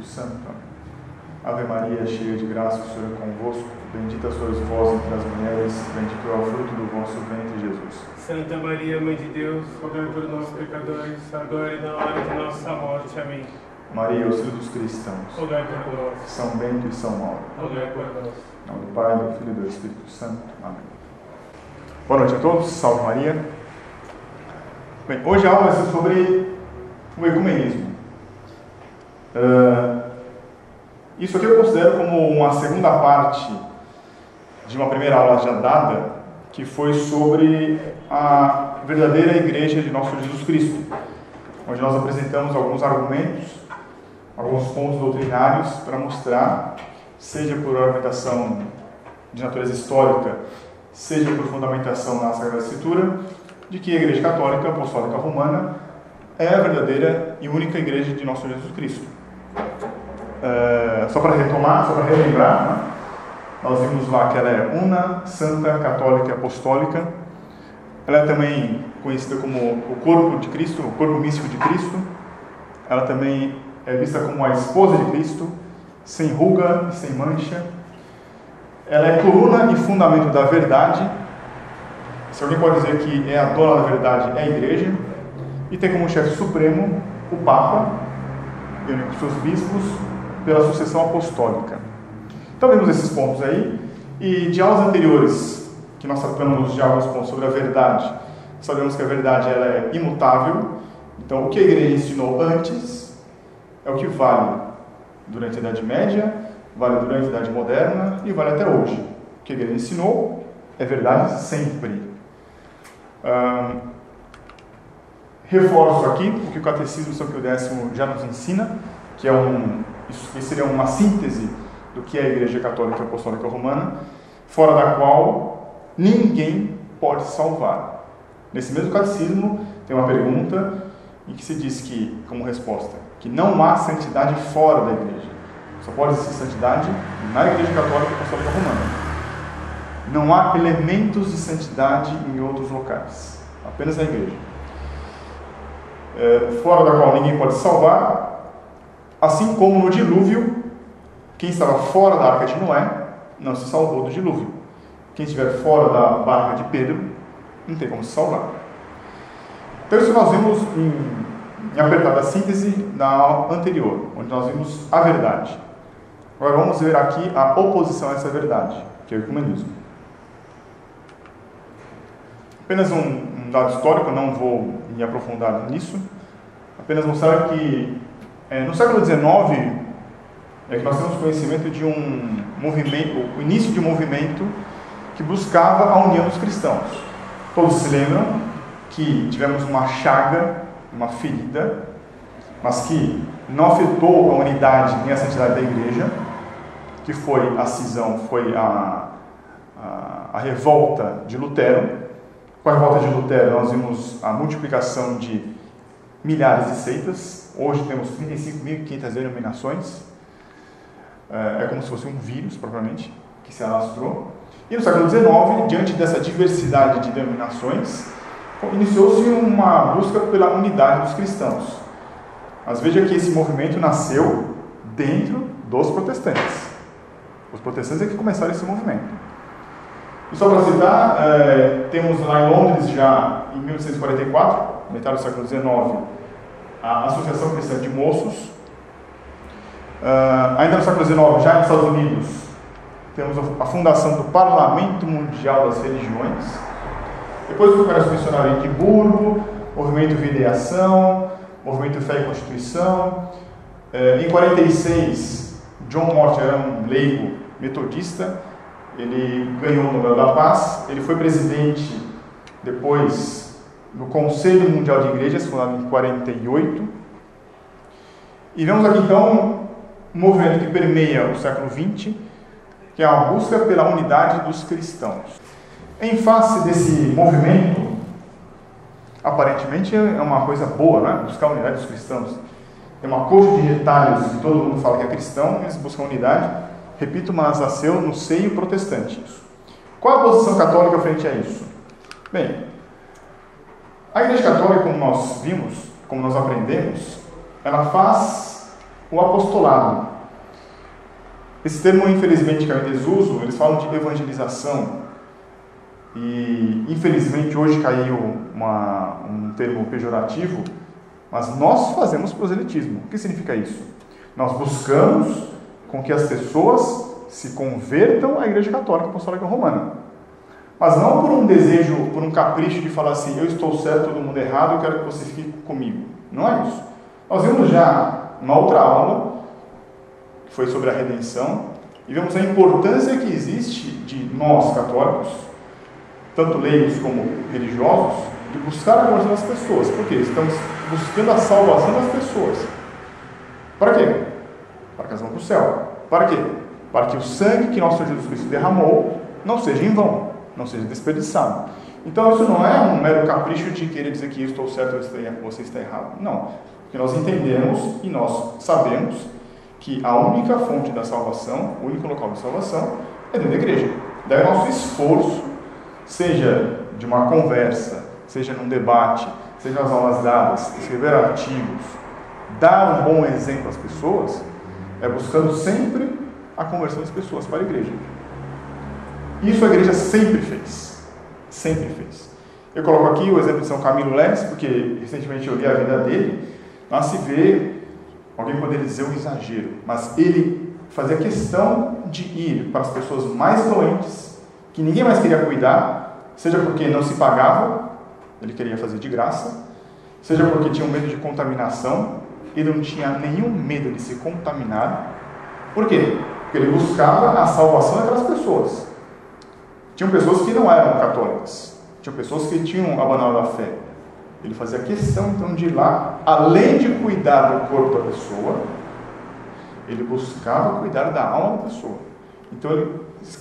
Santo. Amém. Ave Maria, cheia de graça, o Senhor é convosco. Bendita sois vós entre as mulheres, bendito é o fruto do vosso ventre, Jesus. Santa Maria, Mãe de Deus, rogai por nós pecadores, agora e na hora de nossa morte. Amém. Maria, auxílio dos cristãos. Rogai por nós. São Bento e São Mauro. Rogai por nós. Em nome do Pai, do Filho e do Espírito Santo. Amém. Boa noite a todos. Salve Maria. Bem, hoje a aula vai ser sobre o ecumenismo. Isso aqui eu considero como uma segunda parte de uma primeira aula já dada, que foi sobre a verdadeira igreja de nosso Jesus Cristo, onde nós apresentamos alguns argumentos, alguns pontos doutrinários para mostrar, seja por argumentação de natureza histórica, seja por fundamentação na Sagrada Escritura, de que a Igreja Católica Apostólica Romana é a verdadeira e única igreja de nosso Jesus Cristo. Só para retomar, só para relembrar, né? Nós vimos lá que ela é una, santa, católica e apostólica. Ela é também conhecida como o corpo de Cristo, o corpo místico de Cristo. Ela também é vista como a esposa de Cristo, sem ruga e sem mancha. Ela é coluna e fundamento da verdade. Se alguém pode dizer que é a dona da verdade, é a igreja. E tem como chefe supremo o Papa, e com seus bispos, pela sucessão apostólica. Então vemos esses pontos aí, e de aulas anteriores, que nós tratamos de alguns pontos sobre a verdade, sabemos que a verdade ela é imutável. Então o que a igreja ensinou antes é o que vale durante a Idade Média, vale durante a Idade Moderna e vale até hoje. O que a igreja ensinou é verdade sempre. Reforço aqui o que o Catecismo São Pio X já nos ensina, que isso seria uma síntese do que é a Igreja Católica Apostólica Romana, fora da qual ninguém pode salvar. Nesse mesmo Catecismo tem uma pergunta em que se diz que, como resposta, que não há santidade fora da Igreja. Só pode existir santidade na Igreja Católica Apostólica Romana. Não há elementos de santidade em outros locais, apenas na Igreja. Fora da qual ninguém pode salvar, assim como no dilúvio, quem estava fora da arca de Noé não se salvou do dilúvio. Quem estiver fora da barca de Pedro não tem como se salvar. Então isso nós vimos em apertada síntese na aula anterior, onde nós vimos a verdade. Agora vamos ver aqui a oposição a essa verdade, que é o ecumenismo. Apenas um dado histórico, não vou me aprofundar nisso, apenas mostrar que no século XIX é que nós temos conhecimento de um movimento, o início de um movimento que buscava a união dos cristãos. Todos se lembram que tivemos uma chaga, uma ferida, mas que não afetou a unidade nem a santidade da igreja, que foi a cisão, foi a revolta de Lutero. Com a revolta de Lutero, nós vimos a multiplicação de milhares de seitas. Hoje temos 35.500 denominações. É como se fosse um vírus, propriamente, que se alastrou. E no século XIX, diante dessa diversidade de denominações, iniciou-se uma busca pela unidade dos cristãos. Mas veja que esse movimento nasceu dentro dos protestantes. Os protestantes é que começaram esse movimento. E só para citar, temos lá em Londres, já em 1844, metade do século XIX, a Associação Cristã de Moços. Ainda no século XIX, já nos Estados Unidos, temos a fundação do Parlamento Mundial das Religiões. Depois o Congresso Missionário em Edimburgo, Movimento Vida e Ação, Movimento Fé e Constituição. Em 46, John Mott era um leigo metodista. Ele ganhou o Nobel da Paz. Ele foi presidente depois do Conselho Mundial de Igrejas, fundado em 48. E vemos aqui então um movimento que permeia o século XX, que é a busca pela unidade dos cristãos. Em face desse movimento, aparentemente é uma coisa boa, né? Buscar a unidade dos cristãos. É uma coxa de retalhos e todo mundo fala que é cristão, eles buscam unidade. Repito, mas nasceu no seio protestante. Qual a posição católica frente a isso? Bem, a Igreja Católica, como nós vimos, como nós aprendemos, ela faz o apostolado. Esse termo, infelizmente, caiu em desuso. Eles falam de evangelização. E, infelizmente, hoje caiu um termo pejorativo. Mas nós fazemos proselitismo. O que significa isso? Nós buscamos com que as pessoas se convertam à Igreja Católica Apostólica Romana. Mas não por um desejo, por um capricho de falar assim, eu estou certo, todo mundo errado, eu quero que você fique comigo. Não é isso. Nós vimos já uma outra aula, que foi sobre a redenção, e vemos a importância que existe de nós, católicos, tanto leigos como religiosos, de buscar a conversão das pessoas. Por quê? Estamos buscando a salvação das pessoas. Para quê? Para que elas vão para o céu. Para quê? Para que o sangue que nosso Senhor Jesus Cristo derramou não seja em vão, não seja desperdiçado. Então isso não é um mero capricho de querer dizer que eu estou certo ou você está errado. Não. Porque nós entendemos e nós sabemos que a única fonte da salvação, o único local de salvação, é dentro da igreja. Daí o nosso esforço, seja de uma conversa, seja num debate, seja nas aulas dadas, escrever artigos, dar um bom exemplo às pessoas, é buscando sempre a conversão das pessoas para a igreja. Isso a igreja sempre fez. Sempre fez. Eu coloco aqui o exemplo de São Camilo Leles, porque recentemente eu li a vida dele. Lá se vê, alguém poderia dizer um exagero, mas ele fazia questão de ir para as pessoas mais doentes, que ninguém mais queria cuidar, seja porque não se pagava, ele queria fazer de graça, seja porque tinha um medo de contaminação, ele não tinha nenhum medo de se contaminar. Por quê? Porque ele buscava a salvação daquelas pessoas. Tinham pessoas que não eram católicas, tinham pessoas que tinham abandonado a fé. Ele fazia questão, então, de ir lá, além de cuidar do corpo da pessoa, ele buscava cuidar da alma da pessoa. Então,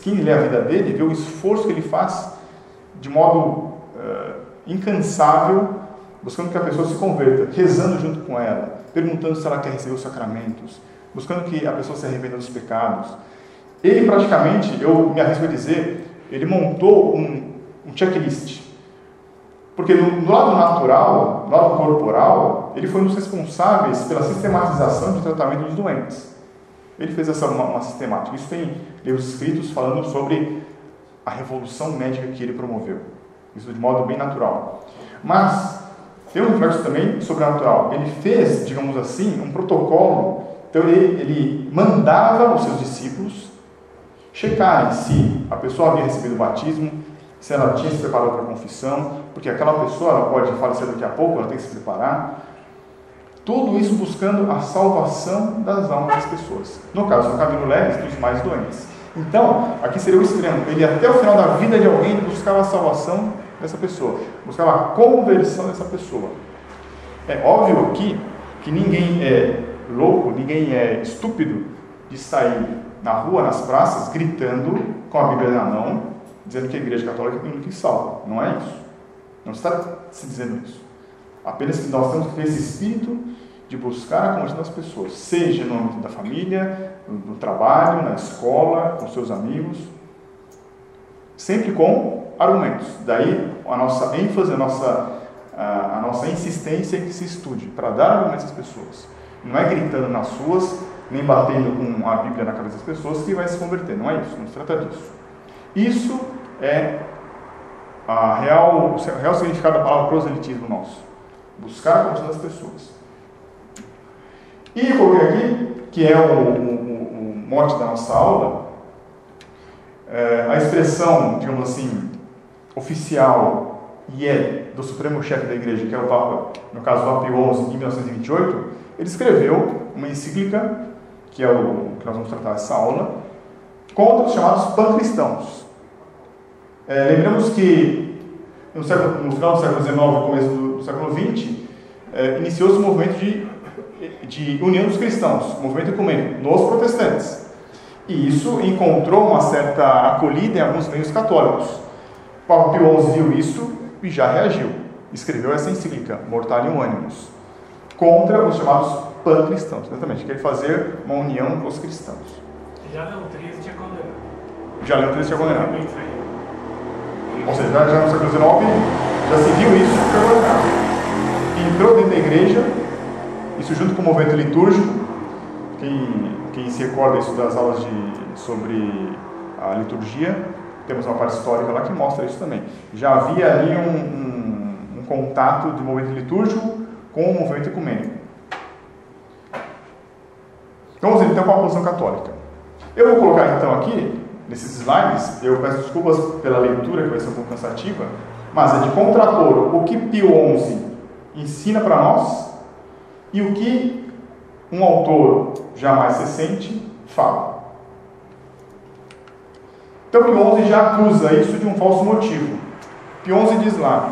quem lê a vida dele, vê o esforço que ele faz de modo incansável, buscando que a pessoa se converta, rezando junto com ela, perguntando se ela quer receber os sacramentos, buscando que a pessoa se arrependa dos pecados. Ele praticamente, eu me arrisco a dizer, ele montou um checklist. Porque do lado natural, do lado corporal, ele foi um dos responsáveis pela sistematização de tratamento dos doentes. Ele fez uma sistemática. Isso tem livros escritos falando sobre a revolução médica que ele promoveu. Isso de modo bem natural. Mas tem um reflexo também sobrenatural. Ele fez, digamos assim, um protocolo. Então ele mandava os seus discípulos checarem se a pessoa havia recebido o batismo, se ela tinha se preparado para a confissão, porque aquela pessoa ela pode falecer daqui a pouco, ela tem que se preparar. Tudo isso buscando a salvação das almas das pessoas. No caso do Camilo Leles, dos mais doentes. Então, aqui seria o extremo. Ele até o final da vida de alguém buscava a salvação dessa pessoa, buscava a conversão dessa pessoa. É óbvio aqui que ninguém é louco, ninguém é estúpido de sair na rua, nas praças, gritando com a Bíblia na mão, dizendo que a Igreja Católica é a única que salva. Não é isso. Não está se dizendo isso. Apenas que nós temos que ter esse espírito de buscar a conversão das pessoas, seja no âmbito da família, no trabalho, na escola, com seus amigos, sempre com argumentos. Daí a nossa ênfase, a nossa insistência em que se estude, para dar argumentos às pessoas. Não é gritando nas ruas, nem batendo com a Bíblia na cabeça das pessoas que vai se converter. Não é isso, não se trata disso. Isso é o real significado da palavra proselitismo nosso. Buscar a conversão das pessoas. E eu coloquei aqui, que é o mote da nossa aula, a expressão, digamos assim, oficial e do Supremo Chefe da Igreja, que é o Papa, no caso o Papa Pio XI, em 1928, ele escreveu uma encíclica, que é o que nós vamos tratar nessa aula, contra os chamados pancristãos. Lembramos que no final do século XIX, no começo do século XX, iniciou-se o movimento de união dos cristãos, o movimento ecumênico, nos protestantes. E isso encontrou uma certa acolhida em alguns meios católicos. O Papa Pio XI viu isso e já reagiu. Escreveu essa encíclica, Mortalium Animus, contra os chamados pancristãos. Exatamente, quer fazer uma união com os cristãos. Já Leão XIII tinha condenado. Já Leão XIII tinha condenado. Ou seja, já no século XIX já se viu isso e foi condenado. Entrou dentro da igreja, isso junto com o movimento litúrgico, Quem se recorda isso das aulas sobre a liturgia, temos uma parte histórica lá que mostra isso também. Já havia ali um contato do movimento litúrgico com o movimento ecumênico. Então, vamos ver então com a posição católica. Eu vou colocar então aqui, nesses slides, eu peço desculpas pela leitura, que vai ser um pouco cansativa, mas é de contrapor o que Pio XI ensina para nós e o que um autor já mais recente fala. Então, Pio XI já acusa isso de um falso motivo. Pio XI diz lá: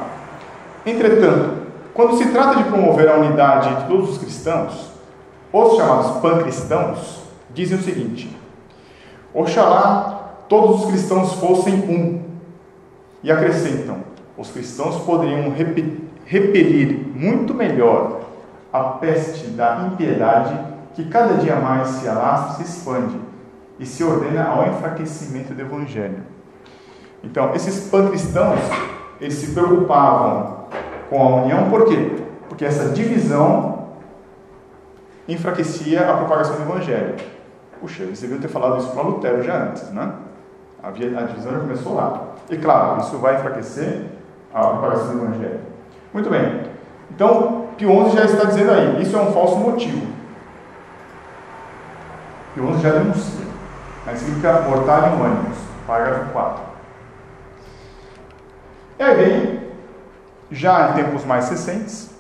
entretanto, quando se trata de promover a unidade entre todos os cristãos, os chamados pancristãos dizem o seguinte: oxalá todos os cristãos fossem um. E acrescentam: os cristãos poderiam repelir muito melhor a peste da impiedade que cada dia mais se alastra e se expande e se ordena ao enfraquecimento do Evangelho. Então, esses pancristãos, eles se preocupavam com a união, por quê? Porque essa divisão enfraquecia a propagação do Evangelho. Puxa, eles deviam ter falado isso para Lutero já antes, né? A divisão já começou lá. E claro, isso vai enfraquecer a propagação do Evangelho. Muito bem. Então, Pio XI já está dizendo aí, isso é um falso motivo. Pio XI já denuncia. Mas fica mortalem ânimos, parágrafo 4. E aí vem, já em tempos mais recentes,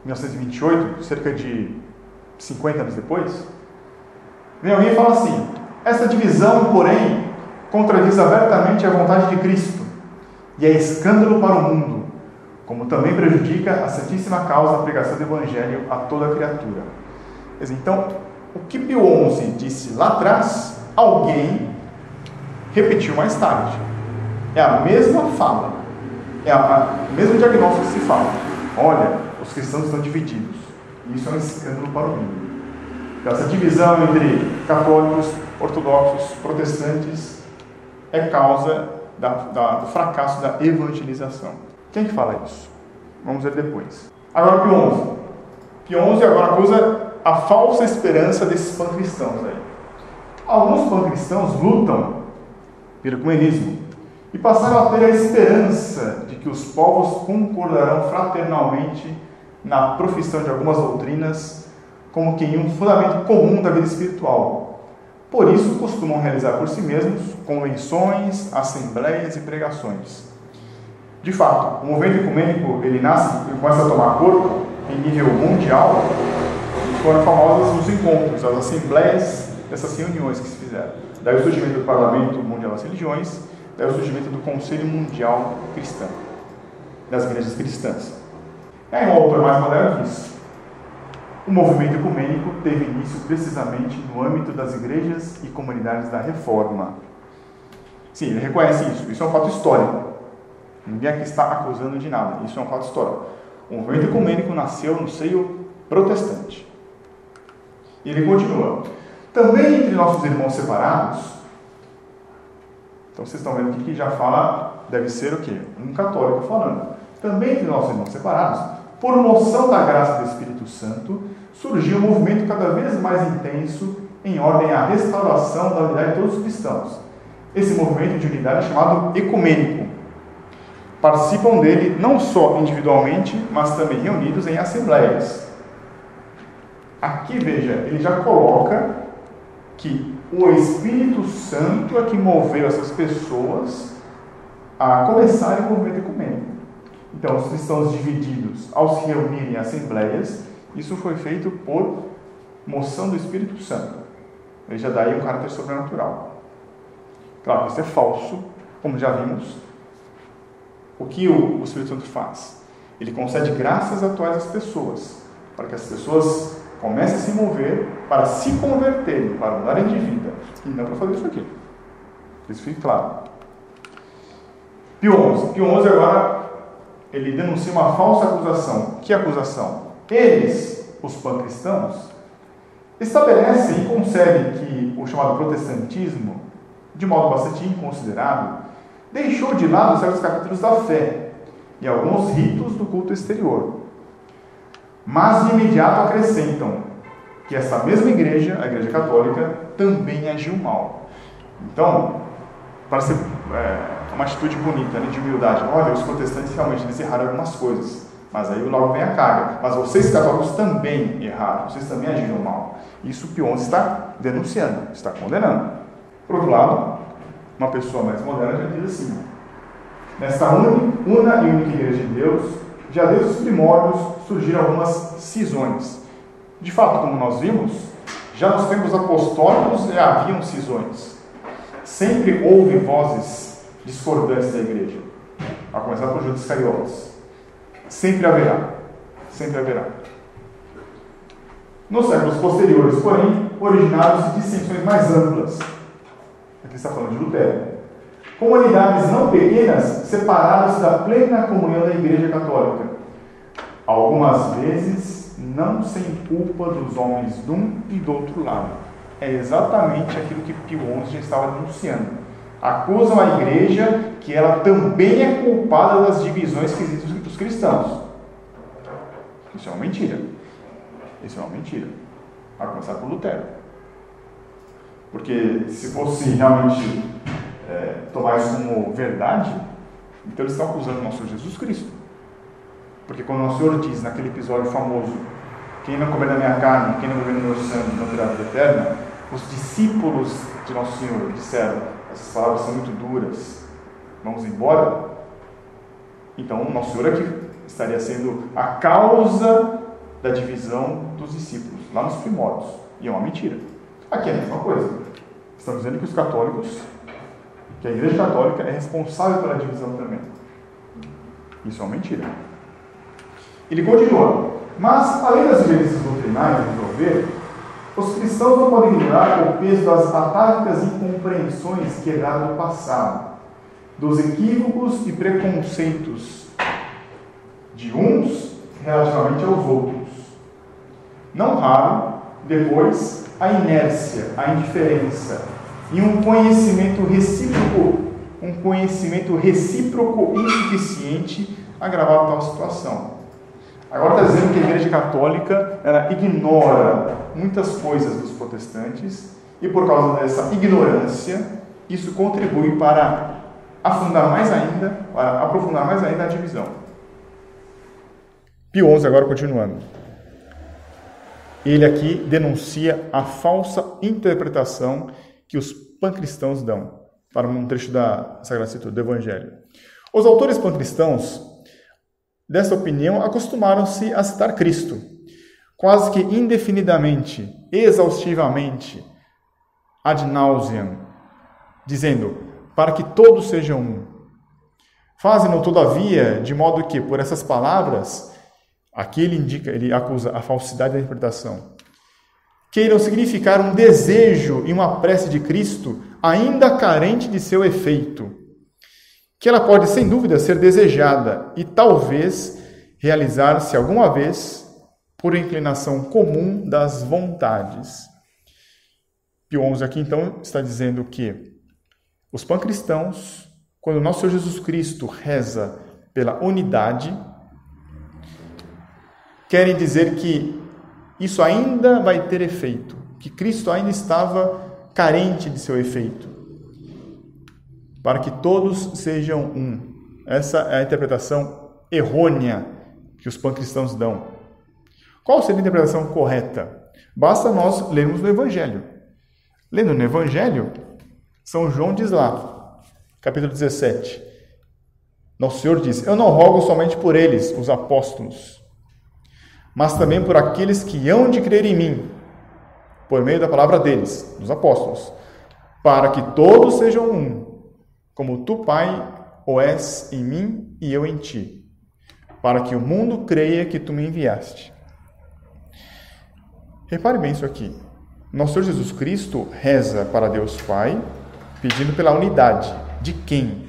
1928, cerca de 50 anos depois, vem alguém e fala assim: essa divisão, porém, contradiz abertamente a vontade de Cristo e é escândalo para o mundo, como também prejudica a santíssima causa da pregação do Evangelho a toda a criatura. Quer dizer, então, o que Pio XI disse lá atrás, alguém repetiu mais tarde. É a mesma fala, é o mesmo diagnóstico que se fala. Olha, os cristãos estão divididos. E isso é um escândalo para o mundo. Então, essa divisão entre católicos, ortodoxos, protestantes é causa do fracasso da evangelização. Quem que fala isso? Vamos ver depois. Agora Pio XI. Pio XI agora acusa a falsa esperança desses pancristãos aí. Alguns pancristãos lutam pelo ecumenismo e passaram a ter a esperança de que os povos concordarão fraternalmente na profissão de algumas doutrinas como que em um fundamento comum da vida espiritual. Por isso, costumam realizar por si mesmos convenções, assembleias e pregações. De fato, o movimento ecumênico, ele nasce e começa a tomar corpo em nível mundial, e foram famosas os encontros, as assembleias dessas reuniões que se fizeram. Daí o surgimento do Parlamento Mundial das Religiões, daí o surgimento do Conselho Mundial Cristão, das igrejas cristãs. E aí um autor mais moderno diz: o movimento ecumênico teve início precisamente no âmbito das igrejas e comunidades da Reforma. Sim, ele reconhece isso. Isso é um fato histórico. Ninguém aqui está acusando de nada. Isso é um fato histórico. O movimento ecumênico nasceu no seio protestante. E ele continua: também entre nossos irmãos separados. Então vocês estão vendo que já fala, deve ser o quê? Um católico falando. Também entre nossos irmãos separados, por moção da graça do Espírito Santo, surgiu um movimento cada vez mais intenso em ordem à restauração da unidade de todos os cristãos. Esse movimento de unidade é chamado ecumênico. Participam dele não só individualmente, mas também reunidos em assembleias. Aqui, veja, ele já coloca que o Espírito Santo é que moveu essas pessoas a começarem o movimento ecumênico. Então, os cristãos divididos, ao se reunirem em assembleias, isso foi feito por moção do Espírito Santo. Veja daí um caráter sobrenatural. Claro, isso é falso, como já vimos. O que o Espírito Santo faz? Ele concede graças atuais às pessoas, para que as pessoas comecem a se mover para se converterem, para mudarem de vida, e não para fazer isso aqui. Isso fique claro. Pio XI agora, ele denuncia uma falsa acusação. Que acusação? Eles, os pancristãos, estabelecem e concebem que o chamado protestantismo, de modo bastante inconsiderado, deixou de lado certos capítulos da fé e alguns ritos do culto exterior. Mas de imediato acrescentam: que essa mesma igreja, a Igreja Católica, também agiu mal. Então, para ser uma atitude bonita, né, de humildade, olha, os protestantes realmente eles erraram algumas coisas, mas aí logo vem a carga. Mas vocês católicos também erraram, vocês também agiram mal. Isso Pio XI está denunciando, está condenando. Por outro lado, uma pessoa mais moderna já diz assim: nesta una e única Igreja de Deus, já desde os primórdios surgiram algumas cisões. De fato, como nós vimos, já nos tempos apostólicos haviam cisões. Sempre houve vozes discordantes da Igreja, a começar por Judas Iscariotes. Sempre haverá. Sempre haverá. Nos séculos posteriores, porém, originaram-se dissensões mais amplas. Aqui está falando de Lutero. Comunidades não pequenas separaram-se da plena comunhão da Igreja Católica. Algumas vezes, não sem culpa dos homens de um e do outro lado. É exatamente aquilo que Pio XI já estava denunciando. Acusam a Igreja que ela também é culpada das divisões que existem dos cristãos. Isso é uma mentira. Isso é uma mentira. A começar por Lutero. Porque se fosse realmente tomar isso como verdade, então eles estão acusando o nosso Senhor Jesus Cristo. Porque quando o nosso Senhor diz naquele episódio famoso: quem não comer da minha carne, quem não beber do meu sangue, não terá vida eterna, os discípulos de nosso Senhor disseram: essas palavras são muito duras, vamos embora. Então o nosso Senhor aqui estaria sendo a causa da divisão dos discípulos, lá nos primórdios. E é uma mentira. Aqui é a mesma coisa. Estamos dizendo que os católicos, que a Igreja Católica é responsável pela divisão também. Isso é uma mentira. Ele continua: mas, além das diferenças doutrinais a resolver, os cristãos não podem ignorar o peso das atávicas incompreensões que herdaram do passado, dos equívocos e preconceitos de uns relativamente aos outros. Não raro, depois, a inércia, a indiferença e um conhecimento recíproco insuficiente agravaram tal situação. Agora está dizendo que a Igreja Católica ela ignora muitas coisas dos protestantes e por causa dessa ignorância, isso contribui para aprofundar mais ainda a divisão. Pio XI agora continuando. Ele aqui denuncia a falsa interpretação que os pancristãos dão para um trecho da Sagrada Escritura, do Evangelho. Os autores pancristãos dessa opinião acostumaram-se a citar Cristo, quase que indefinidamente, exaustivamente, ad nauseam, dizendo, para que todos sejam um. Fazem-no, todavia, de modo que, por essas palavras, aqui ele acusa a falsidade da interpretação, queiram significar um desejo e uma prece de Cristo ainda carente de seu efeito, que ela pode, sem dúvida, ser desejada e talvez realizar-se alguma vez por inclinação comum das vontades. Pio XI aqui, então, está dizendo que os pancristãos, quando o nosso Senhor Jesus Cristo reza pela unidade, querem dizer que isso ainda vai ter efeito, que Cristo ainda estava carente de seu efeito, para que todos sejam um. Essa é a interpretação errônea que os pancristãos dão. Qual seria a interpretação correta? Basta nós lermos no Evangelho. Lendo no Evangelho, São João diz lá, capítulo 17, nosso Senhor diz: eu não rogo somente por eles, os apóstolos, mas também por aqueles que hão de crer em mim, por meio da palavra deles, dos apóstolos, para que todos sejam um, como tu, Pai, o és em mim e eu em ti, para que o mundo creia que tu me enviaste. Repare bem isso aqui. Nosso Senhor Jesus Cristo reza para Deus Pai, pedindo pela unidade. De quem?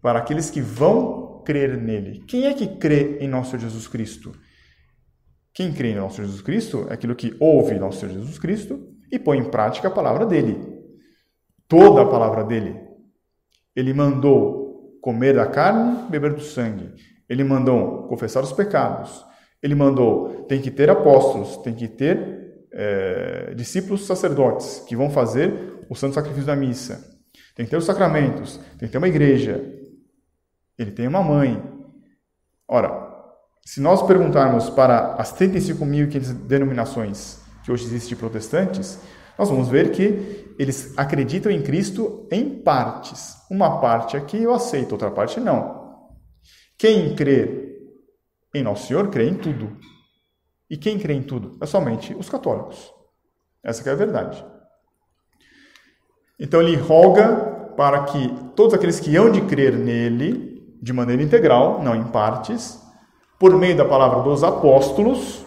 Para aqueles que vão crer nele. Quem é que crê em nosso Senhor Jesus Cristo? Quem crê em nosso Senhor Jesus Cristo é aquilo que ouve nosso Senhor Jesus Cristo e põe em prática a palavra dele. Toda a palavra dele. Ele mandou comer da carne, beber do sangue. Ele mandou confessar os pecados. Ele mandou, tem que ter apóstolos, tem que ter discípulos sacerdotes, que vão fazer o santo sacrifício da missa. Tem que ter os sacramentos, tem que ter uma igreja. Ele tem uma mãe. Ora, se nós perguntarmos para as 35.500 denominações que hoje existem de protestantes, nós vamos ver que eles acreditam em Cristo em partes. Uma parte aqui eu aceito, outra parte não. Quem crê em Nosso Senhor crê em tudo. E quem crê em tudo? É somente os católicos. Essa que é a verdade. Então ele roga para que todos aqueles que hão de crer nele, de maneira integral, não em partes, por meio da palavra dos apóstolos,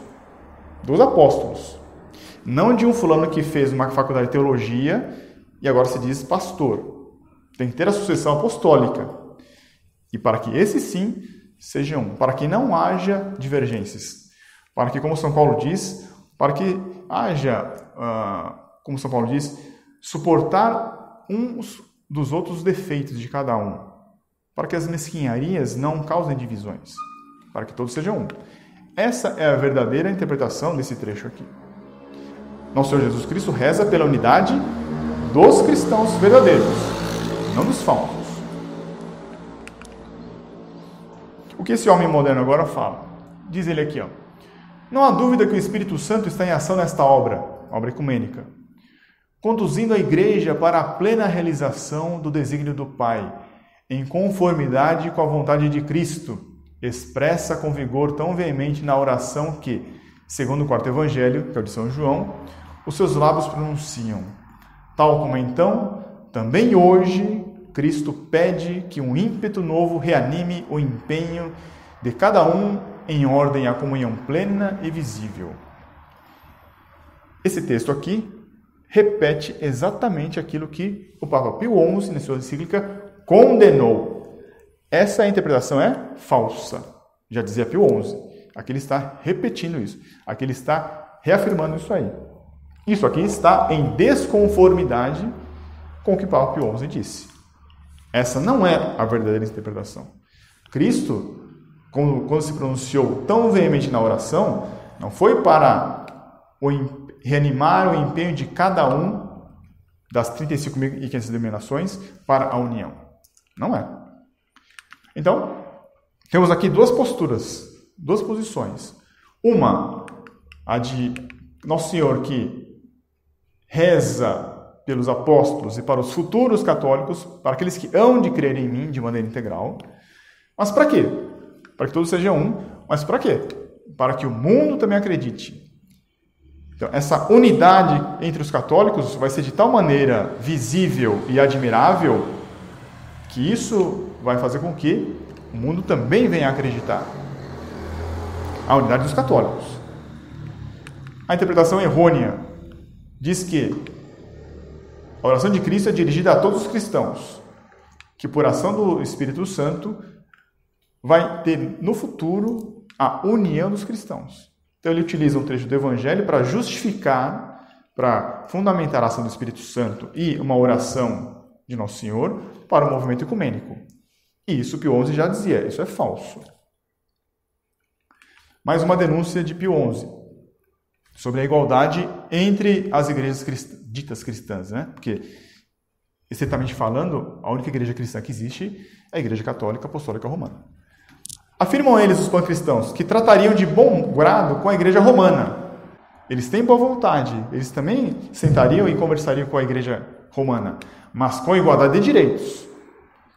não de um fulano que fez uma faculdade de teologia e agora se diz pastor. Tem que ter a sucessão apostólica. E para que esse sim seja um, para que não haja divergências. Para que, como São Paulo diz, para que haja, como São Paulo diz, suportar uns dos outros defeitos de cada um. Para que as mesquinharias não causem divisões. Para que todos sejam um. Essa é a verdadeira interpretação desse trecho aqui. Nosso Senhor Jesus Cristo reza pela unidade dos cristãos verdadeiros, não dos falsos. O que esse homem moderno agora fala? Diz ele aqui, não há dúvida que o Espírito Santo está em ação nesta obra ecumênica, conduzindo a Igreja para a plena realização do desígnio do Pai, em conformidade com a vontade de Cristo, expressa com vigor tão veemente na oração que, segundo o quarto Evangelho, que é o de São João, os seus lábios pronunciam. Tal como então, também hoje, Cristo pede que um ímpeto novo reanime o empenho de cada um em ordem à comunhão plena e visível. Esse texto aqui repete exatamente aquilo que o Papa Pio XI, na sua encíclica, condenou. Essa interpretação é falsa, já dizia Pio XI. Aqui ele está repetindo isso. Aqui ele está reafirmando isso aí. Isso aqui está em desconformidade com o que Papa Pio XI disse. Essa não é a verdadeira interpretação. Cristo, quando se pronunciou tão veemente na oração, não foi para reanimar o empenho de cada um das 35.500 denominações para a união. Não é. Então, temos aqui duas posturas, duas posições. Uma, a de Nosso Senhor que reza pelos apóstolos e para os futuros católicos, para aqueles que hão de crer em mim de maneira integral. Mas para quê? Para que todos sejam um. Mas para quê? Para que o mundo também acredite. Então, essa unidade entre os católicos vai ser de tal maneira visível e admirável que isso vai fazer com que o mundo também venha a acreditar. A unidade dos católicos. A interpretação errônea diz que a oração de Cristo é dirigida a todos os cristãos, que por ação do Espírito Santo vai ter no futuro a união dos cristãos. Então ele utiliza um trecho do Evangelho para justificar, para fundamentar a ação do Espírito Santo e uma oração de Nosso Senhor para o movimento ecumênico. E isso Pio XI já dizia, isso é falso. Mais uma denúncia de Pio XI sobre a igualdade entre as igrejas ditas cristãs, né? Porque, estritamente falando, a única igreja cristã que existe é a Igreja Católica Apostólica Romana. Afirmam eles, os pancristãos, que tratariam de bom grado com a Igreja Romana. Eles têm boa vontade, eles também sentariam e conversariam com a Igreja Romana, mas com igualdade de direitos.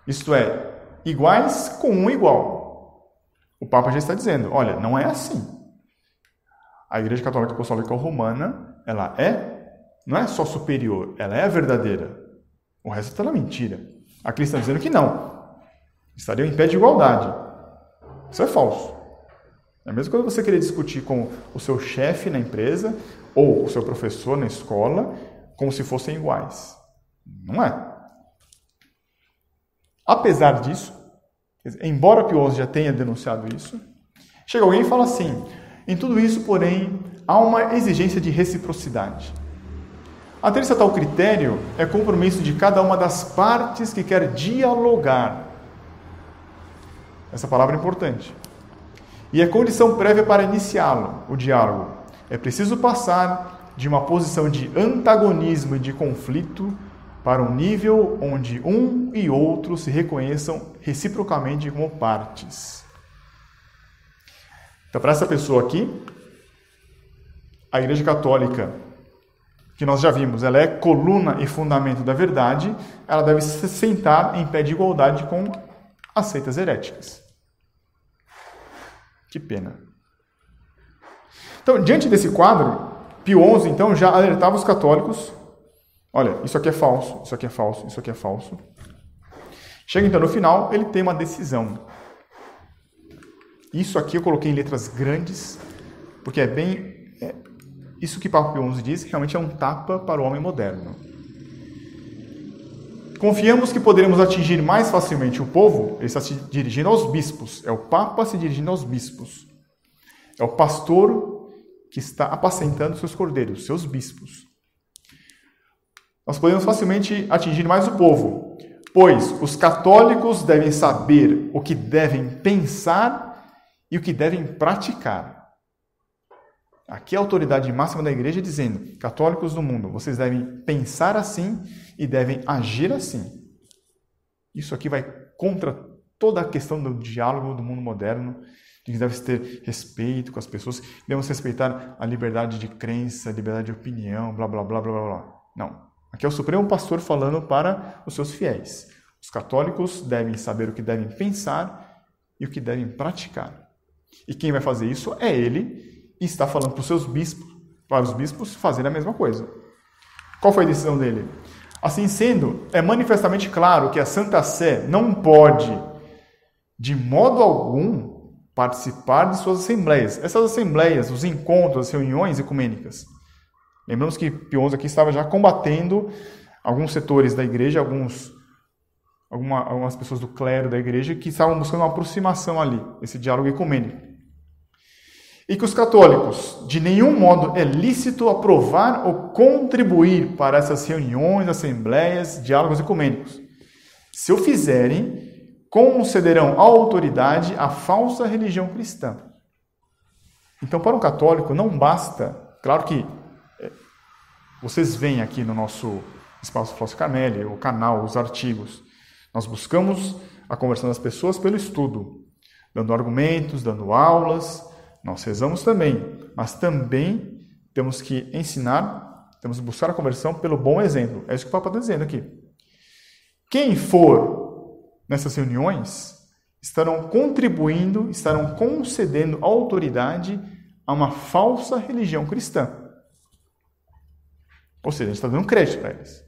Isto é, iguais com um igual. O Papa já está dizendo, olha, não é assim. A Igreja Católica Apostólica Romana, ela não é só superior, ela é a verdadeira. O resto está na mentira. Aqui estão dizendo que não. Estariam em pé de igualdade. Isso é falso. É mesmo quando você querer discutir com o seu chefe na empresa ou o seu professor na escola, como se fossem iguais. Não é. Apesar disso, embora Pio XI já tenha denunciado isso, chega alguém e fala assim, em tudo isso, porém, há uma exigência de reciprocidade. Ater-se a tal critério é compromisso de cada uma das partes que quer dialogar. Essa palavra é importante. E é condição prévia para iniciá-lo, o diálogo. É preciso passar de uma posição de antagonismo e de conflito para um nível onde um e outro se reconheçam reciprocamente como partes. Então, para essa pessoa aqui, a Igreja Católica, que nós já vimos, ela é coluna e fundamento da verdade, ela deve se sentar em pé de igualdade com as seitas heréticas. Que pena. Então, diante desse quadro, Pio XI, então, já alertava os católicos: olha, isso aqui é falso, isso aqui é falso, isso aqui é falso. Chega então no final, ele tem uma decisão. Isso aqui eu coloquei em letras grandes, porque isso que Papa Pio XI diz realmente é um tapa para o homem moderno. Confiamos que poderemos atingir mais facilmente o povo. Ele está se dirigindo aos bispos. É o Papa se dirigindo aos bispos. É o pastor que está apacentando seus cordeiros, seus bispos. Nós podemos facilmente atingir mais o povo, pois os católicos devem saber o que devem pensar e o que devem praticar. Aqui a autoridade máxima da igreja dizendo: católicos do mundo, vocês devem pensar assim e devem agir assim. Isso aqui vai contra toda a questão do diálogo do mundo moderno, de que deve ter respeito com as pessoas, devemos respeitar a liberdade de crença, a liberdade de opinião, blá, blá, blá, blá, blá. Não. Aqui é o Supremo Pastor falando para os seus fiéis. Os católicos devem saber o que devem pensar e o que devem praticar. E quem vai fazer isso é ele, e está falando para os seus bispos, para os bispos fazerem a mesma coisa. Qual foi a decisão dele? Assim sendo, é manifestamente claro que a Santa Sé não pode, de modo algum, participar de suas assembleias. Essas assembleias, os encontros, as reuniões ecumênicas. Lembramos que Pio XI aqui estava já combatendo alguns setores da igreja, algumas pessoas do clero da igreja que estavam buscando uma aproximação ali, esse diálogo ecumênico. E que os católicos, de nenhum modo é lícito aprovar ou contribuir para essas reuniões, assembleias, diálogos ecumênicos. Se o fizerem, concederão autoridade à falsa religião cristã. Então, para um católico, não basta, claro que vocês veem aqui no nosso Espaço Fausto Carmelli, o canal, os artigos, nós buscamos a conversão das pessoas pelo estudo, dando argumentos, dando aulas. Nós rezamos também, mas também temos que ensinar, temos que buscar a conversão pelo bom exemplo. É isso que o Papa está dizendo aqui. Quem for nessas reuniões estarão contribuindo, estarão concedendo autoridade a uma falsa religião cristã. Ou seja, a gente está dando crédito para eles.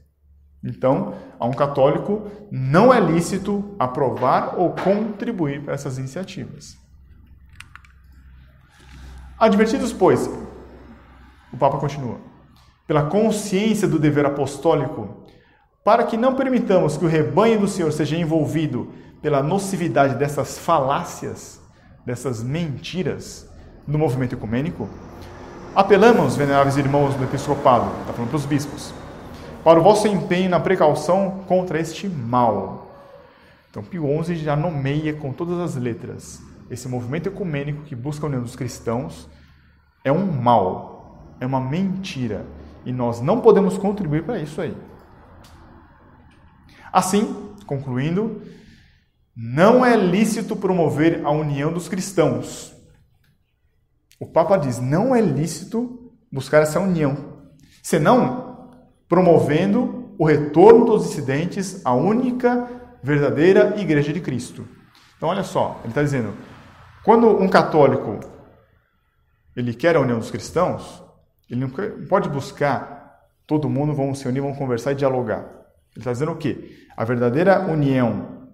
Então, a um católico não é lícito aprovar ou contribuir para essas iniciativas. Advertidos, pois, o Papa continua, pela consciência do dever apostólico, para que não permitamos que o rebanho do Senhor seja envolvido pela nocividade dessas falácias, dessas mentiras do movimento ecumênico, apelamos, veneráveis irmãos do episcopado, está falando para os bispos, para o vosso empenho na precaução contra este mal. Então, Pio XI já nomeia com todas as letras. Esse movimento ecumênico que busca a união dos cristãos é um mal, é uma mentira, e nós não podemos contribuir para isso aí. Assim, concluindo, não é lícito promover a união dos cristãos. O Papa diz, não é lícito buscar essa união, senão promovendo o retorno dos dissidentes à única verdadeira Igreja de Cristo. Então, olha só, ele está dizendo, quando um católico ele quer a união dos cristãos, ele não pode buscar todo mundo, vamos se unir, vamos conversar e dialogar. Ele está dizendo o quê? A verdadeira união,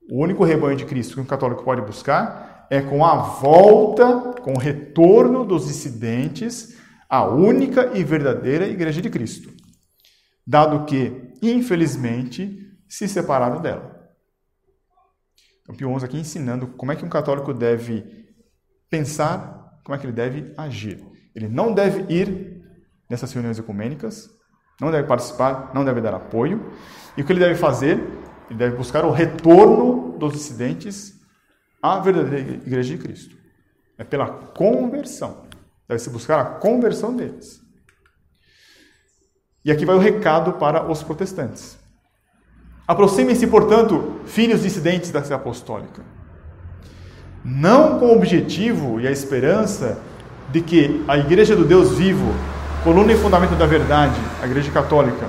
o único rebanho de Cristo que um católico pode buscar é com a volta, com o retorno dos dissidentes à única e verdadeira Igreja de Cristo, dado que, infelizmente, se separaram dela. Então, Pio XI aqui ensinando como é que um católico deve pensar, como é que ele deve agir. Ele não deve ir nessas reuniões ecumênicas, não deve participar, não deve dar apoio. E o que ele deve fazer? Ele deve buscar o retorno dos dissidentes à verdadeira Igreja de Cristo. É pela conversão. Deve-se buscar a conversão deles. E aqui vai o recado para os protestantes. Aproximem-se, portanto, filhos dissidentes da fé apostólica. Não com o objetivo e a esperança de que a Igreja do Deus vivo, coluna e fundamento da verdade, a Igreja Católica,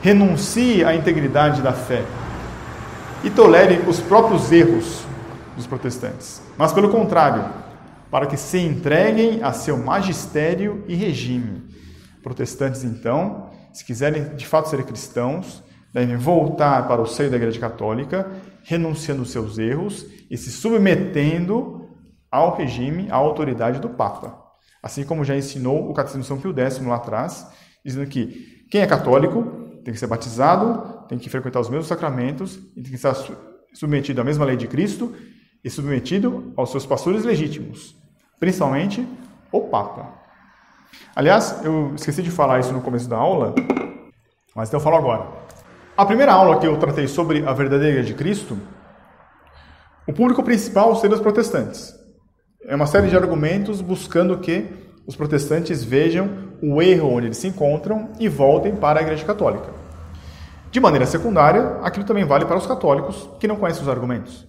renuncie à integridade da fé e tolere os próprios erros dos protestantes, mas pelo contrário, para que se entreguem a seu magistério e regime. Protestantes, então, se quiserem de fato ser cristãos, devem voltar para o seio da Igreja Católica, renunciando aos seus erros e se submetendo ao regime, à autoridade do Papa. Assim como já ensinou o Catecismo de São Pio X lá atrás, dizendo que quem é católico tem que ser batizado, tem que frequentar os mesmos sacramentos e tem que estar submetido à mesma lei de Cristo e submetido aos seus pastores legítimos, principalmente o Papa. Aliás, eu esqueci de falar isso no começo da aula, mas então eu falo agora. A primeira aula que eu tratei sobre a verdadeira Igreja de Cristo, o público principal seriam os protestantes. É uma série de argumentos buscando que os protestantes vejam o erro onde eles se encontram e voltem para a Igreja Católica. De maneira secundária, aquilo também vale para os católicos que não conhecem os argumentos,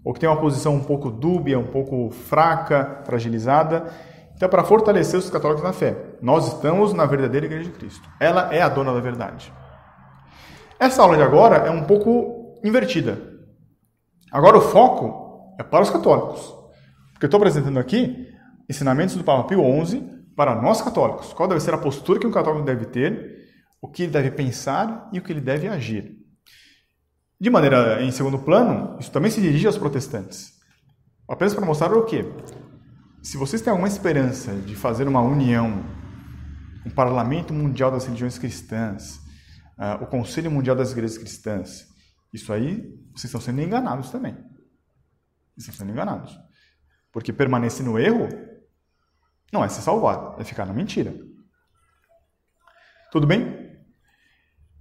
ou que têm uma posição um pouco dúbia, um pouco fraca, fragilizada. Então, para fortalecer os católicos na fé, nós estamos na verdadeira Igreja de Cristo. Ela é a dona da verdade. Essa aula de agora é um pouco invertida. Agora o foco é para os católicos. Porque eu estou apresentando aqui ensinamentos do Papa Pio XI para nós católicos. Qual deve ser a postura que um católico deve ter, o que ele deve pensar e o que ele deve agir. De maneira, em segundo plano, isso também se dirige aos protestantes. Apenas para mostrar o quê? Se vocês têm alguma esperança de fazer uma união, um parlamento mundial das religiões cristãs, o Conselho Mundial das Igrejas Cristãs, isso aí, vocês estão sendo enganados também. Vocês estão sendo enganados. Porque permanecer no erro não é se salvar, é ficar na mentira. Tudo bem?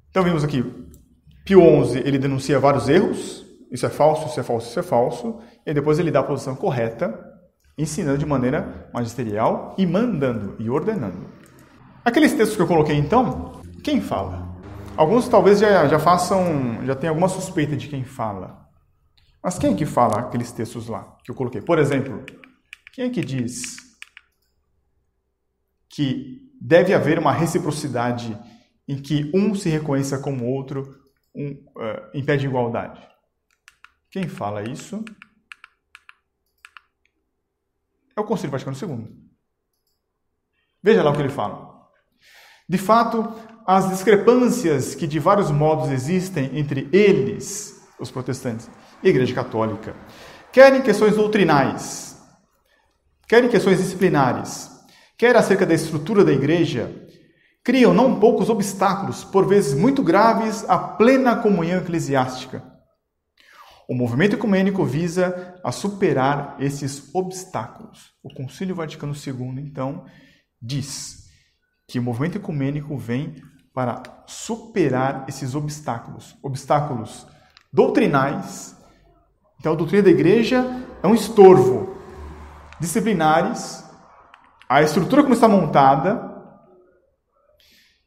Então vimos aqui, Pio XI, ele denuncia vários erros, isso é falso, isso é falso, isso é falso, e depois ele dá a posição correta, ensinando de maneira magisterial e mandando e ordenando. Aqueles textos que eu coloquei então, quem fala? Alguns talvez já tenham alguma suspeita de quem fala. Mas quem é que fala aqueles textos lá que eu coloquei? Por exemplo, quem é que diz que deve haver uma reciprocidade em que um se reconheça como o outro em pé de igualdade? Quem fala isso? É o Concílio Vaticano II. Veja lá o que ele fala. De fato, as discrepâncias que de vários modos existem entre eles, os protestantes, e a Igreja Católica, quer em questões doutrinais, quer em questões disciplinares, quer acerca da estrutura da Igreja, criam não poucos obstáculos, por vezes muito graves, à plena comunhão eclesiástica. O movimento ecumênico visa a superar esses obstáculos. O Concílio Vaticano II, então, diz que o movimento ecumênico vem para superar esses obstáculos. Obstáculos doutrinais. Então, a doutrina da Igreja é um estorvo. Disciplinares. A estrutura como está montada.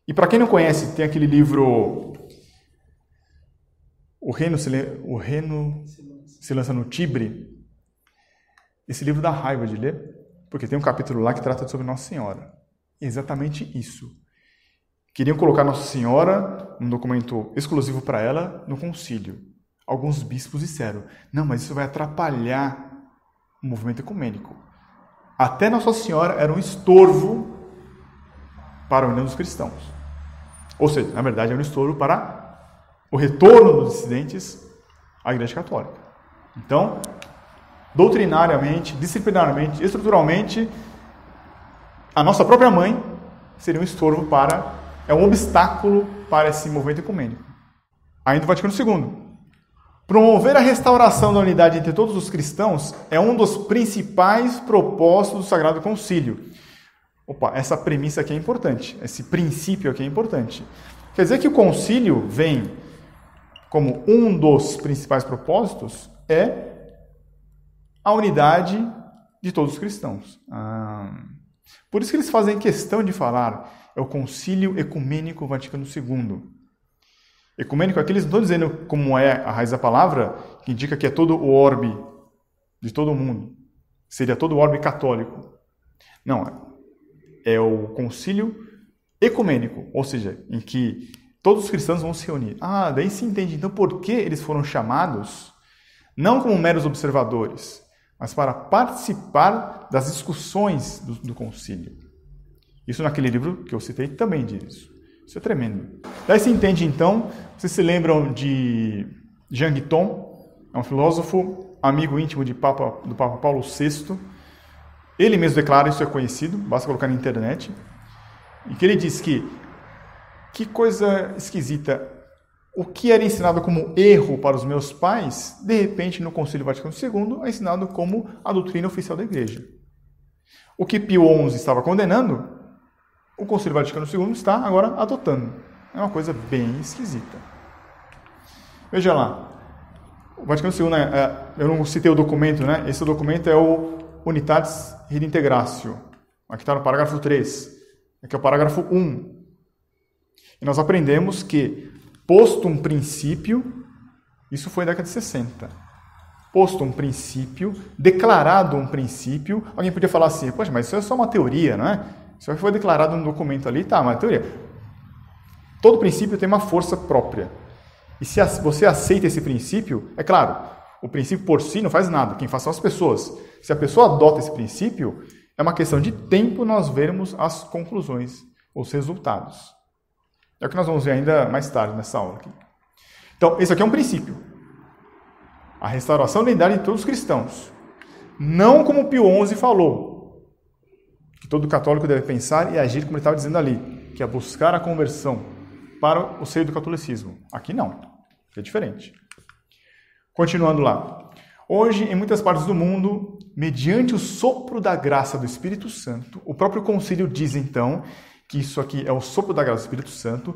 E para quem não conhece, tem aquele livro O Reino se lança no Tibre. Esse livro dá raiva de ler, porque tem um capítulo lá que trata sobre Nossa Senhora. É exatamente isso. Queriam colocar Nossa Senhora, um documento exclusivo para ela, no concílio. Alguns bispos disseram, não, mas isso vai atrapalhar o movimento ecumênico. Até Nossa Senhora era um estorvo para a união dos cristãos. Ou seja, na verdade, era um estorvo para o retorno dos dissidentes à Igreja Católica. Então, doutrinariamente, disciplinarmente, estruturalmente, a nossa própria mãe seria um estorvo é um obstáculo para esse movimento ecumênico. Ainda o Vaticano II. Promover a restauração da unidade entre todos os cristãos é um dos principais propósitos do Sagrado Concílio. Essa premissa aqui é importante. Esse princípio aqui é importante. Quer dizer que o concílio vem como um dos principais propósitos é a unidade de todos os cristãos. Por isso que eles fazem questão de falar, é o Concílio Ecumênico Vaticano II. Ecumênico aqui eles não estão dizendo como é a raiz da palavra, que indica que é todo o orbe de todo mundo. Seria todo o orbe católico. Não, é o Concílio Ecumênico, ou seja, em que todos os cristãos vão se reunir. Daí se entende então por que eles foram chamados, não como meros observadores, mas para participar das discussões do concílio. Isso naquele livro que eu citei também diz isso. Isso é tremendo. Daí se entende então, vocês se lembram de Jean Guiton, é um filósofo, amigo íntimo do Papa Paulo VI. Ele mesmo declara, isso é conhecido, basta colocar na internet, e que ele diz que coisa esquisita, o que era ensinado como erro para os meus pais, de repente no Concílio Vaticano II é ensinado como a doutrina oficial da Igreja. O que Pio XI estava condenando, o Concílio Vaticano II está agora adotando. É uma coisa bem esquisita. Veja lá, o Vaticano II, eu não citei o documento, né? Esse documento é o Unitatis Redintegratio. Aqui está no parágrafo 3. Aqui é o parágrafo 1. E nós aprendemos que, posto um princípio, isso foi na década de 60. Posto um princípio, declarado um princípio, alguém podia falar assim, poxa, mas isso é só uma teoria, não é? Isso foi declarado no documento ali, tá, mas é teoria. Todo princípio tem uma força própria. E se você aceita esse princípio, é claro, o princípio por si não faz nada, quem faz são as pessoas. Se a pessoa adota esse princípio, é uma questão de tempo nós vermos as conclusões, os resultados. É o que nós vamos ver ainda mais tarde nessa aula aqui. Então, esse aqui é um princípio. A restauração da unidade de todos os cristãos. Não como Pio XI falou, que todo católico deve pensar e agir como ele estava dizendo ali, que é buscar a conversão para o seio do catolicismo. Aqui não, é diferente. Continuando lá. Hoje, em muitas partes do mundo, mediante o sopro da graça do Espírito Santo, o próprio concílio diz então que isso aqui é o sopro da graça do Espírito Santo,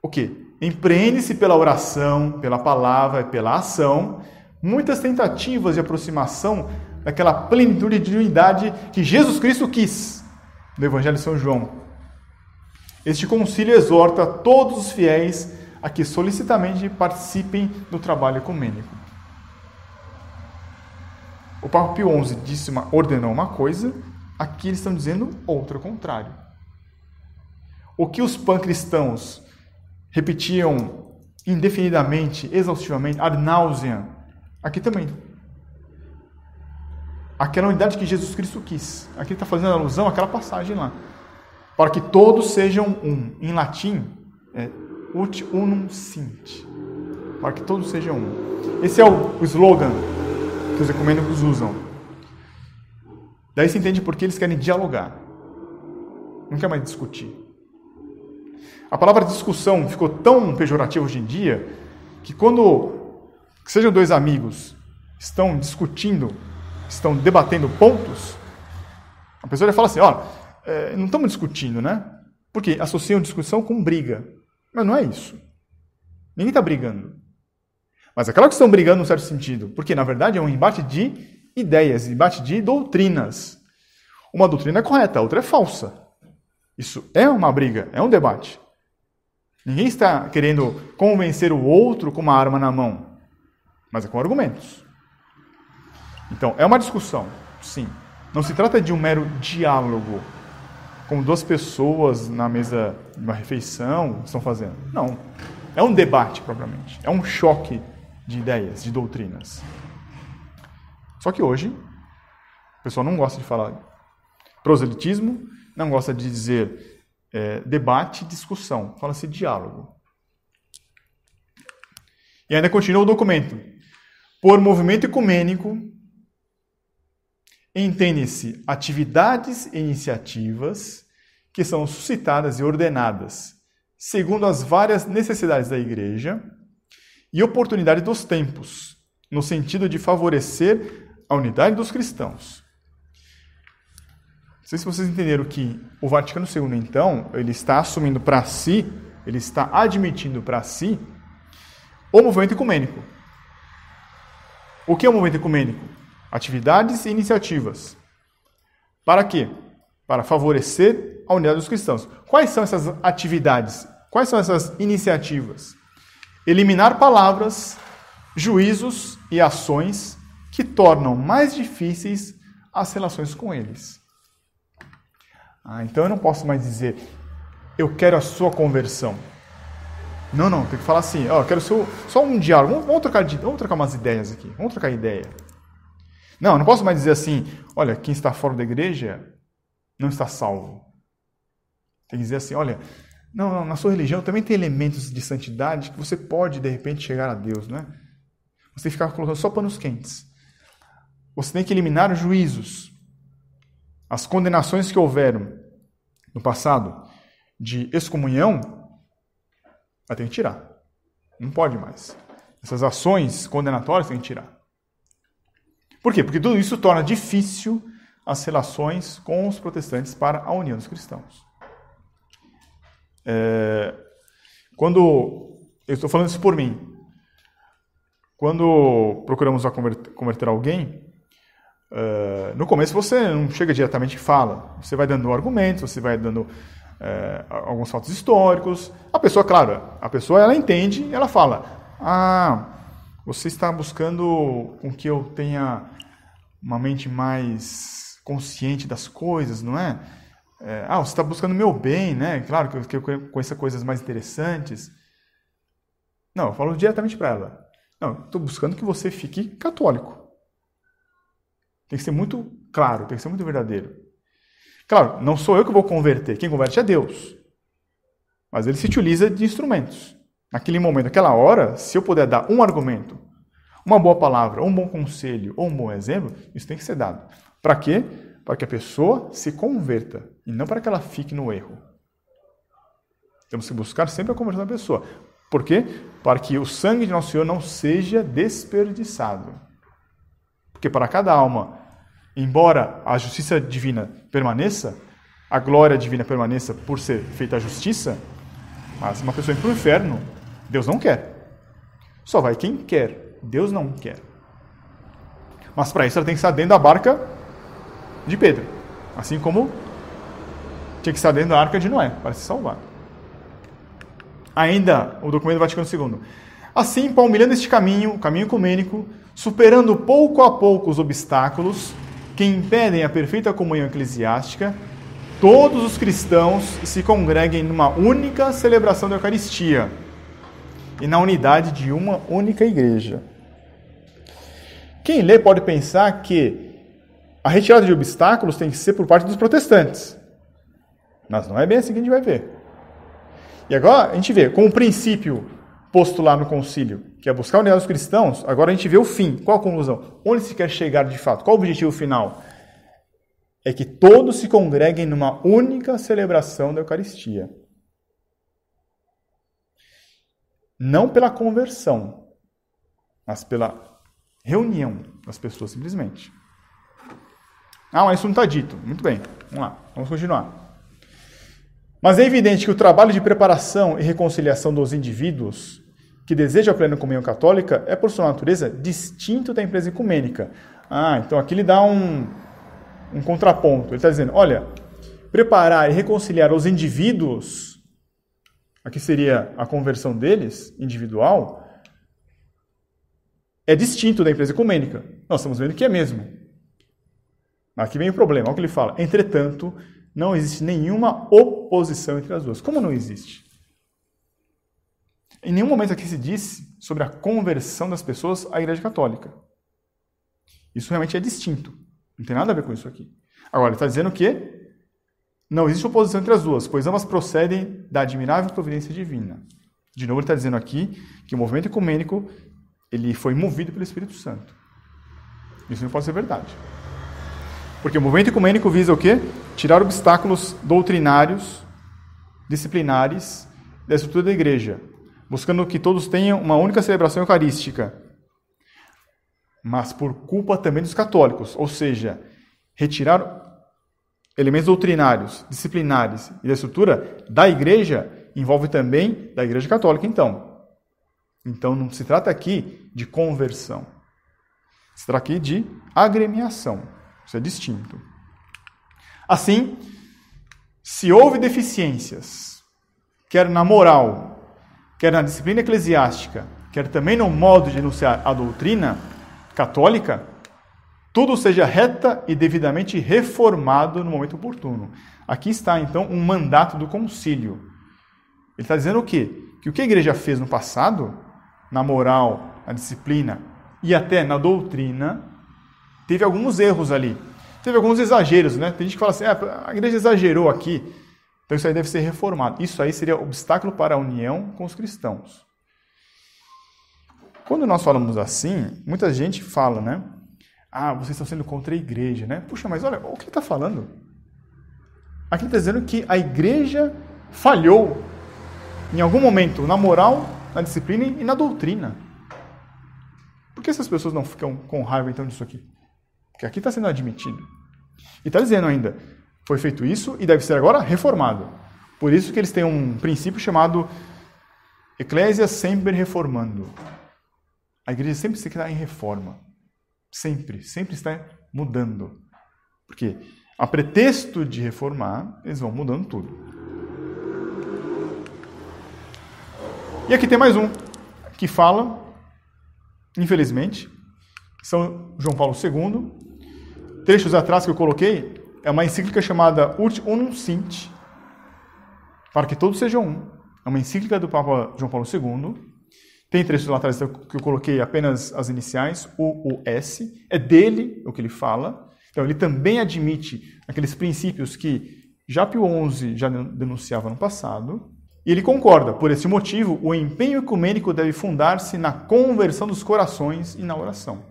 o quê? Empreende-se pela oração, pela palavra e pela ação, muitas tentativas de aproximação daquela plenitude de unidade que Jesus Cristo quis, no Evangelho de São João. Este concílio exorta todos os fiéis a que solicitamente participem do trabalho ecumênico. O Papa Pio XI ordenou uma coisa, aqui eles estão dizendo outra, contrário. O que os pancristãos repetiam indefinidamente, exaustivamente, ad nauseam, aqui também. Aquela unidade que Jesus Cristo quis. Aqui ele está fazendo alusão àquela passagem lá. Para que todos sejam um. Em latim, é ut unum sint. Para que todos sejam um. Esse é o slogan que os ecumênicos usam. Daí se entende porque eles querem dialogar. Não quer mais discutir. A palavra discussão ficou tão pejorativa hoje em dia que que sejam dois amigos estão discutindo, estão debatendo pontos, a pessoa já fala assim, não estamos discutindo, né? Porque associam discussão com briga. Mas não é isso. Ninguém está brigando. Mas é claro que estão brigando num certo sentido, porque na verdade é um embate de ideias, embate de doutrinas. Uma doutrina é correta, a outra é falsa. Isso é uma briga, é um debate. Ninguém está querendo convencer o outro com uma arma na mão, mas é com argumentos. Então, é uma discussão, sim. Não se trata de um mero diálogo, como duas pessoas na mesa de uma refeição estão fazendo. Não. É um debate, propriamente. É um choque de ideias, de doutrinas. Só que hoje, o pessoal não gosta de falar proselitismo, não gosta de dizer debate e discussão. Fala-se diálogo. E ainda continua o documento. Por movimento ecumênico, entendem-se atividades e iniciativas que são suscitadas e ordenadas segundo as várias necessidades da Igreja e oportunidade dos tempos, no sentido de favorecer a unidade dos cristãos. Não sei se vocês entenderam que o Vaticano II, então, ele está assumindo para si, ele está admitindo para si o movimento ecumênico. O que é o movimento ecumênico? Atividades e iniciativas Para quê? Para favorecer a unidade dos cristãos. Quais são essas atividades? Quais são essas iniciativas? Eliminar palavras, juízos e ações que tornam mais difíceis as relações com eles. Então eu não posso mais dizer, eu quero a sua conversão. Não, tem que falar assim, eu quero só um diálogo, vamos trocar umas ideias aqui, vamos trocar ideia. Não posso mais dizer assim, olha, quem está fora da igreja não está salvo. Tem que dizer assim, olha, não, na sua religião também tem elementos de santidade que você pode, de repente, chegar a Deus, não é? Você tem que ficar colocando só panos quentes. Você tem que eliminar os juízos. As condenações que houveram no passado de excomunhão, tem que tirar. Não pode mais. Essas ações condenatórias tem que tirar. Por quê? Porque tudo isso torna difícil as relações com os protestantes para a união dos cristãos. Quando eu estou falando isso por mim, quando procuramos converter alguém, no começo você não chega diretamente e fala, você vai dando argumentos, você vai dando alguns fatos históricos. A pessoa ela entende, ela fala, você está buscando com que eu tenha uma mente mais consciente das coisas, não é? Você está buscando o meu bem, né? Claro que eu conheça coisas mais interessantes. Não, eu falo diretamente para ela. Não, estou buscando que você fique católico. Tem que ser muito claro, tem que ser muito verdadeiro. Claro, não sou eu que vou converter, quem converte é Deus. Mas ele se utiliza de instrumentos. Naquele momento, naquela hora, se eu puder dar um argumento, uma boa palavra, um bom conselho ou um bom exemplo, isso tem que ser dado. Para quê? Para que a pessoa se converta e não para que ela fique no erro. Temos que buscar sempre a conversão da pessoa. Por quê? Para que o sangue de Nosso Senhor não seja desperdiçado. Porque para cada alma, embora a justiça divina permaneça, a glória divina permaneça por ser feita a justiça, mas uma pessoa ir para o inferno, Deus não quer. Só vai quem quer, Deus não quer. Mas para isso ela tem que estar dentro da barca de Pedro, assim como tinha que estar dentro da arca de Noé, para se salvar. Ainda o documento do Vaticano II. Assim, palmilhando este caminho, o caminho ecumênico, superando pouco a pouco os obstáculos que impedem a perfeita comunhão eclesiástica, todos os cristãos se congreguem numa única celebração da Eucaristia e na unidade de uma única igreja. Quem lê pode pensar que a retirada de obstáculos tem que ser por parte dos protestantes. Mas não é bem assim que a gente vai ver. E agora a gente vê, com o princípio posto lá no concílio, que é buscar a unidade dos cristãos, agora a gente vê o fim. Qual a conclusão? Onde se quer chegar de fato? Qual o objetivo final? É que todos se congreguem numa única celebração da Eucaristia. Não pela conversão, mas pela reunião das pessoas, simplesmente. Mas isso não está dito. Muito bem, vamos lá, vamos continuar. Mas é evidente que o trabalho de preparação e reconciliação dos indivíduos que desejam a plena comunhão católica é, por sua natureza, distinto da empresa ecumênica. Então aqui ele dá um contraponto. Ele está dizendo, olha, preparar e reconciliar os indivíduos, aqui seria a conversão deles, individual, é distinto da empresa ecumênica. Nós estamos vendo que é mesmo. Aqui vem o problema, olha o que ele fala. Entretanto, não existe nenhuma oposição entre as duas. Como não existe? Em nenhum momento aqui se disse sobre a conversão das pessoas à Igreja Católica. Isso realmente é distinto. Não tem nada a ver com isso aqui. Agora, ele está dizendo que não existe oposição entre as duas, pois ambas procedem da admirável providência divina. De novo, ele está dizendo aqui que o movimento ecumênico ele foi movido pelo Espírito Santo. Isso não pode ser verdade. Porque o movimento ecumênico visa o quê? Tirar obstáculos doutrinários, disciplinares da estrutura da igreja, buscando que todos tenham uma única celebração eucarística, mas por culpa também dos católicos, ou seja, retirar elementos doutrinários, disciplinares e da estrutura da igreja envolve também da igreja católica, então. Então não se trata aqui de conversão, se trata aqui de agremiação. Isso é distinto. Assim, se houve deficiências, quer na moral, quer na disciplina eclesiástica, quer também no modo de enunciar a doutrina católica, tudo seja reta e devidamente reformado no momento oportuno. Aqui está, então, um mandato do concílio. Ele está dizendo o quê? Que o que a igreja fez no passado, na moral, na disciplina e até na doutrina, teve alguns erros ali. Teve alguns exageros, né? Tem gente que fala assim, a igreja exagerou aqui, então isso aí deve ser reformado. Isso aí seria obstáculo para a união com os cristãos. Quando nós falamos assim, muita gente fala, né? Vocês estão sendo contra a igreja, né? Puxa, mas olha, o que ele está falando? Aqui ele está dizendo que a igreja falhou em algum momento na moral, na disciplina e na doutrina. Por que essas pessoas não ficam com raiva então disso aqui? Porque aqui está sendo admitido. E está dizendo ainda, foi feito isso e deve ser agora reformado. Por isso que eles têm um princípio chamado Ecclesia sempre reformando. A igreja sempre está em reforma. Sempre está mudando. Porque a pretexto de reformar, eles vão mudando tudo. E aqui tem mais um que fala, infelizmente, São João Paulo II. Trechos atrás que eu coloquei é uma encíclica chamada Ut Unum Sint, para que todos sejam um. É uma encíclica do Papa João Paulo II. Tem trechos lá atrás que eu coloquei apenas as iniciais, UUS. É dele o que ele fala. Então ele também admite aqueles princípios que já Pio XI já denunciava no passado. E ele concorda, por esse motivo, o empenho ecumênico deve fundar-se na conversão dos corações e na oração.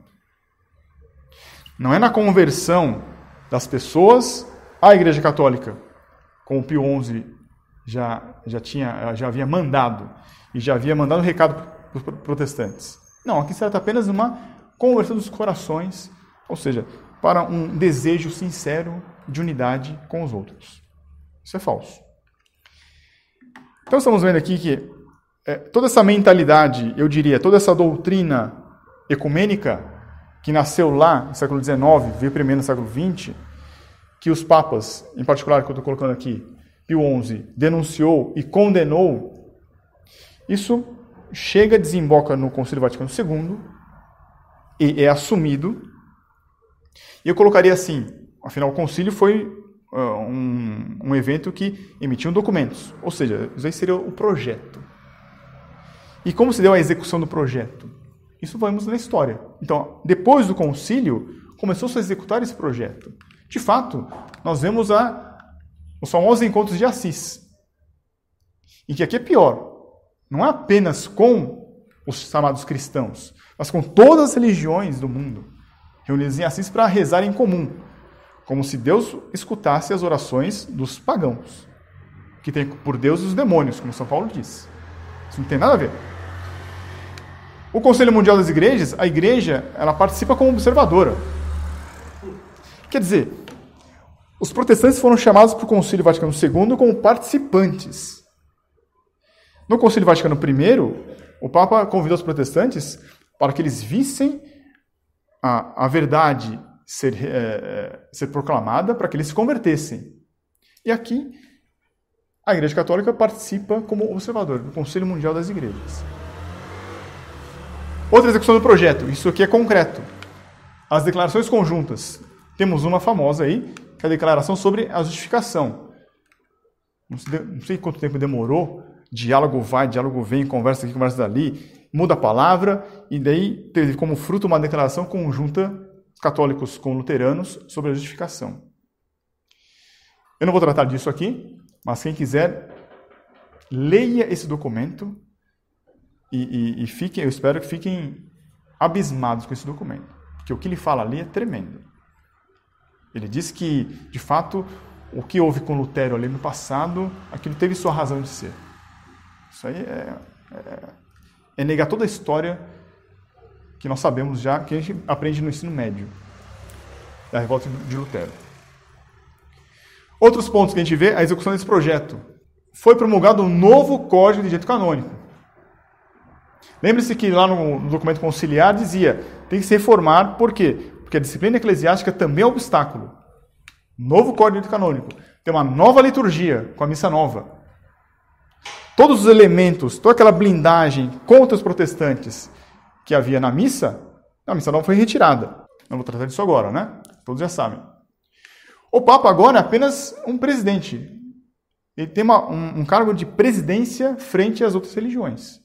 Não é na conversão das pessoas à Igreja Católica, como Pio XI já havia mandado, e já havia mandado um recado para os protestantes. Não, aqui se trata apenas de uma conversão dos corações, ou seja, para um desejo sincero de unidade com os outros. Isso é falso. Então estamos vendo aqui que toda essa mentalidade, eu diria, toda essa doutrina ecumênica que nasceu lá no século XIX, veio primeiro no século XX, que os papas, em particular que eu estou colocando aqui, Pio XI, denunciou e condenou, isso chega, desemboca no Concílio Vaticano II e é assumido. E eu colocaria assim, afinal o concílio foi um evento que emitiu documentos, ou seja, isso aí seria o projeto. E como se deu a execução do projeto? Isso vamos na história. Então, depois do concílio, começou-se a executar esse projeto. De fato, nós vemos os famosos encontros de Assis. E que aqui é pior. Não é apenas com os chamados cristãos, mas com todas as religiões do mundo, reunidas em Assis para rezar em comum, como se Deus escutasse as orações dos pagãos, que tem por Deus os demônios, como São Paulo diz. Isso não tem nada a ver. O Conselho Mundial das Igrejas, a igreja, ela participa como observadora. Quer dizer, os protestantes foram chamados para o Concílio Vaticano II como participantes. No Concílio Vaticano I, o Papa convidou os protestantes para que eles vissem a verdade ser proclamada, para que eles se convertessem. E aqui, a Igreja Católica participa como observador do Conselho Mundial das Igrejas. Outra execução do projeto, isso aqui é concreto. As declarações conjuntas. Temos uma famosa aí, que é a declaração sobre a justificação. Não sei quanto tempo demorou, diálogo vai, diálogo vem, conversa aqui, conversa dali, muda a palavra, e daí teve como fruto uma declaração conjunta, católicos com luteranos, sobre a justificação. Eu não vou tratar disso aqui, mas quem quiser, leia esse documento e fiquem, eu espero que fiquem abismados com esse documento, porque o que ele fala ali é tremendo. Ele diz que, de fato, o que houve com Lutero ali no passado, aquilo teve sua razão de ser. Isso aí é negar toda a história que nós sabemos já, que a gente aprende no ensino médio, da revolta de Lutero. Outros pontos que a gente vê, a execução desse projeto. Foi promulgado um novo Código de Direito Canônico. Lembre-se que lá no documento conciliar dizia, tem que se reformar, por quê? Porque a disciplina eclesiástica também é obstáculo. Novo código canônico. Tem uma nova liturgia com a missa nova. Todos os elementos, toda aquela blindagem contra os protestantes que havia na missa, a missa nova foi retirada. Não vou tratar disso agora, né? Todos já sabem. O Papa agora é apenas um presidente. Ele tem um cargo de presidência frente às outras religiões.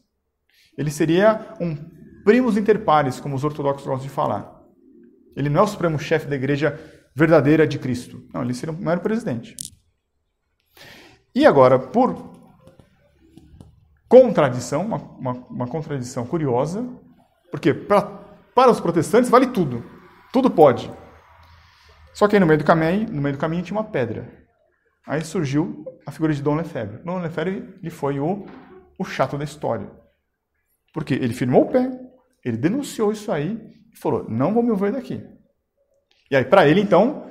Ele seria um primus inter pares, como os ortodoxos gostam de falar. Ele não é o supremo chefe da igreja verdadeira de Cristo. Não, ele seria um mero presidente. E agora, por contradição, uma contradição curiosa, porque para os protestantes vale tudo. Tudo pode. Só que aí no meio do caminho tinha uma pedra. Aí surgiu a figura de Dom Lefebvre. Dom Lefebvre ele foi o chato da história. Porque ele firmou o pé, ele denunciou isso aí e falou, não vou me mover daqui. E aí, para ele, então,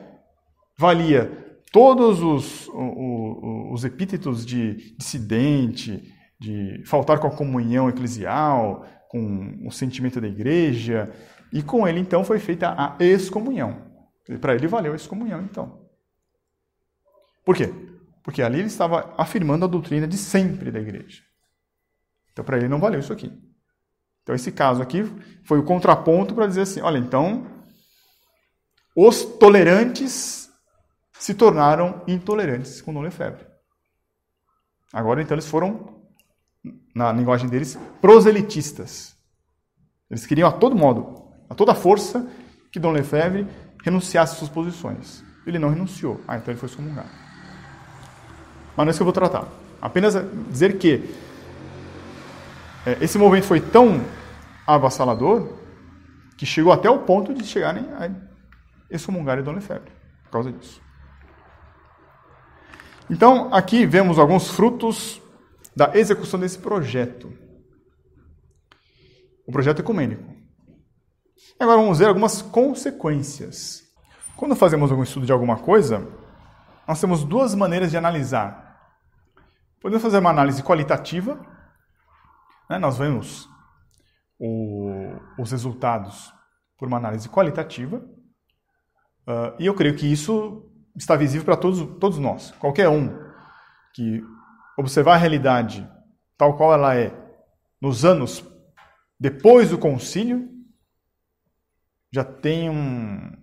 valia todos os epítetos de dissidente, de faltar com a comunhão eclesial, com o sentimento da igreja, e com ele, então, foi feita a excomunhão. Para ele valeu a excomunhão, então. Por quê? Porque ali ele estava afirmando a doutrina de sempre da igreja. Então, para ele não valeu isso aqui. Então, esse caso aqui foi o contraponto para dizer assim, olha, então, os tolerantes se tornaram intolerantes com Dom Lefebvre. Agora, então, eles foram, na linguagem deles, proselitistas. Eles queriam a todo modo, a toda força, que Dom Lefebvre renunciasse às suas posições. Ele não renunciou. Então ele foi excomungado. Mas não é isso que eu vou tratar. Apenas dizer que esse movimento foi tão avassalador que chegou até o ponto de chegarem a excomungarem Dom Lefebvre por causa disso. Então, aqui vemos alguns frutos da execução desse projeto. O projeto ecumênico. Agora vamos ver algumas consequências. Quando fazemos algum estudo de alguma coisa, nós temos duas maneiras de analisar. Podemos fazer uma análise qualitativa, né? Nós vemos os resultados por uma análise qualitativa, e eu creio que isso está visível para todos nós. Qualquer um que observar a realidade tal qual ela é nos anos depois do concílio, já tem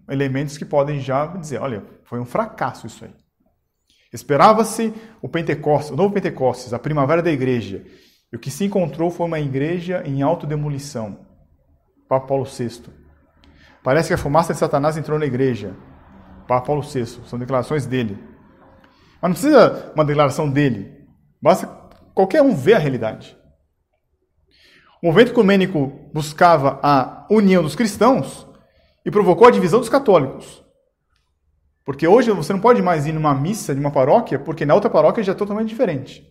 elementos que podem já dizer, olha, foi um fracasso isso aí. Esperava-se o novo Pentecostes, a primavera da igreja, e o que se encontrou foi uma igreja em autodemolição. Papa Paulo VI. Parece que a fumaça de Satanás entrou na igreja. Papa Paulo VI. São declarações dele. Mas não precisa uma declaração dele. Basta qualquer um ver a realidade. O movimento ecumênico buscava a união dos cristãos e provocou a divisão dos católicos. Porque hoje você não pode mais ir numa missa de uma paróquia, porque na outra paróquia já é totalmente diferente.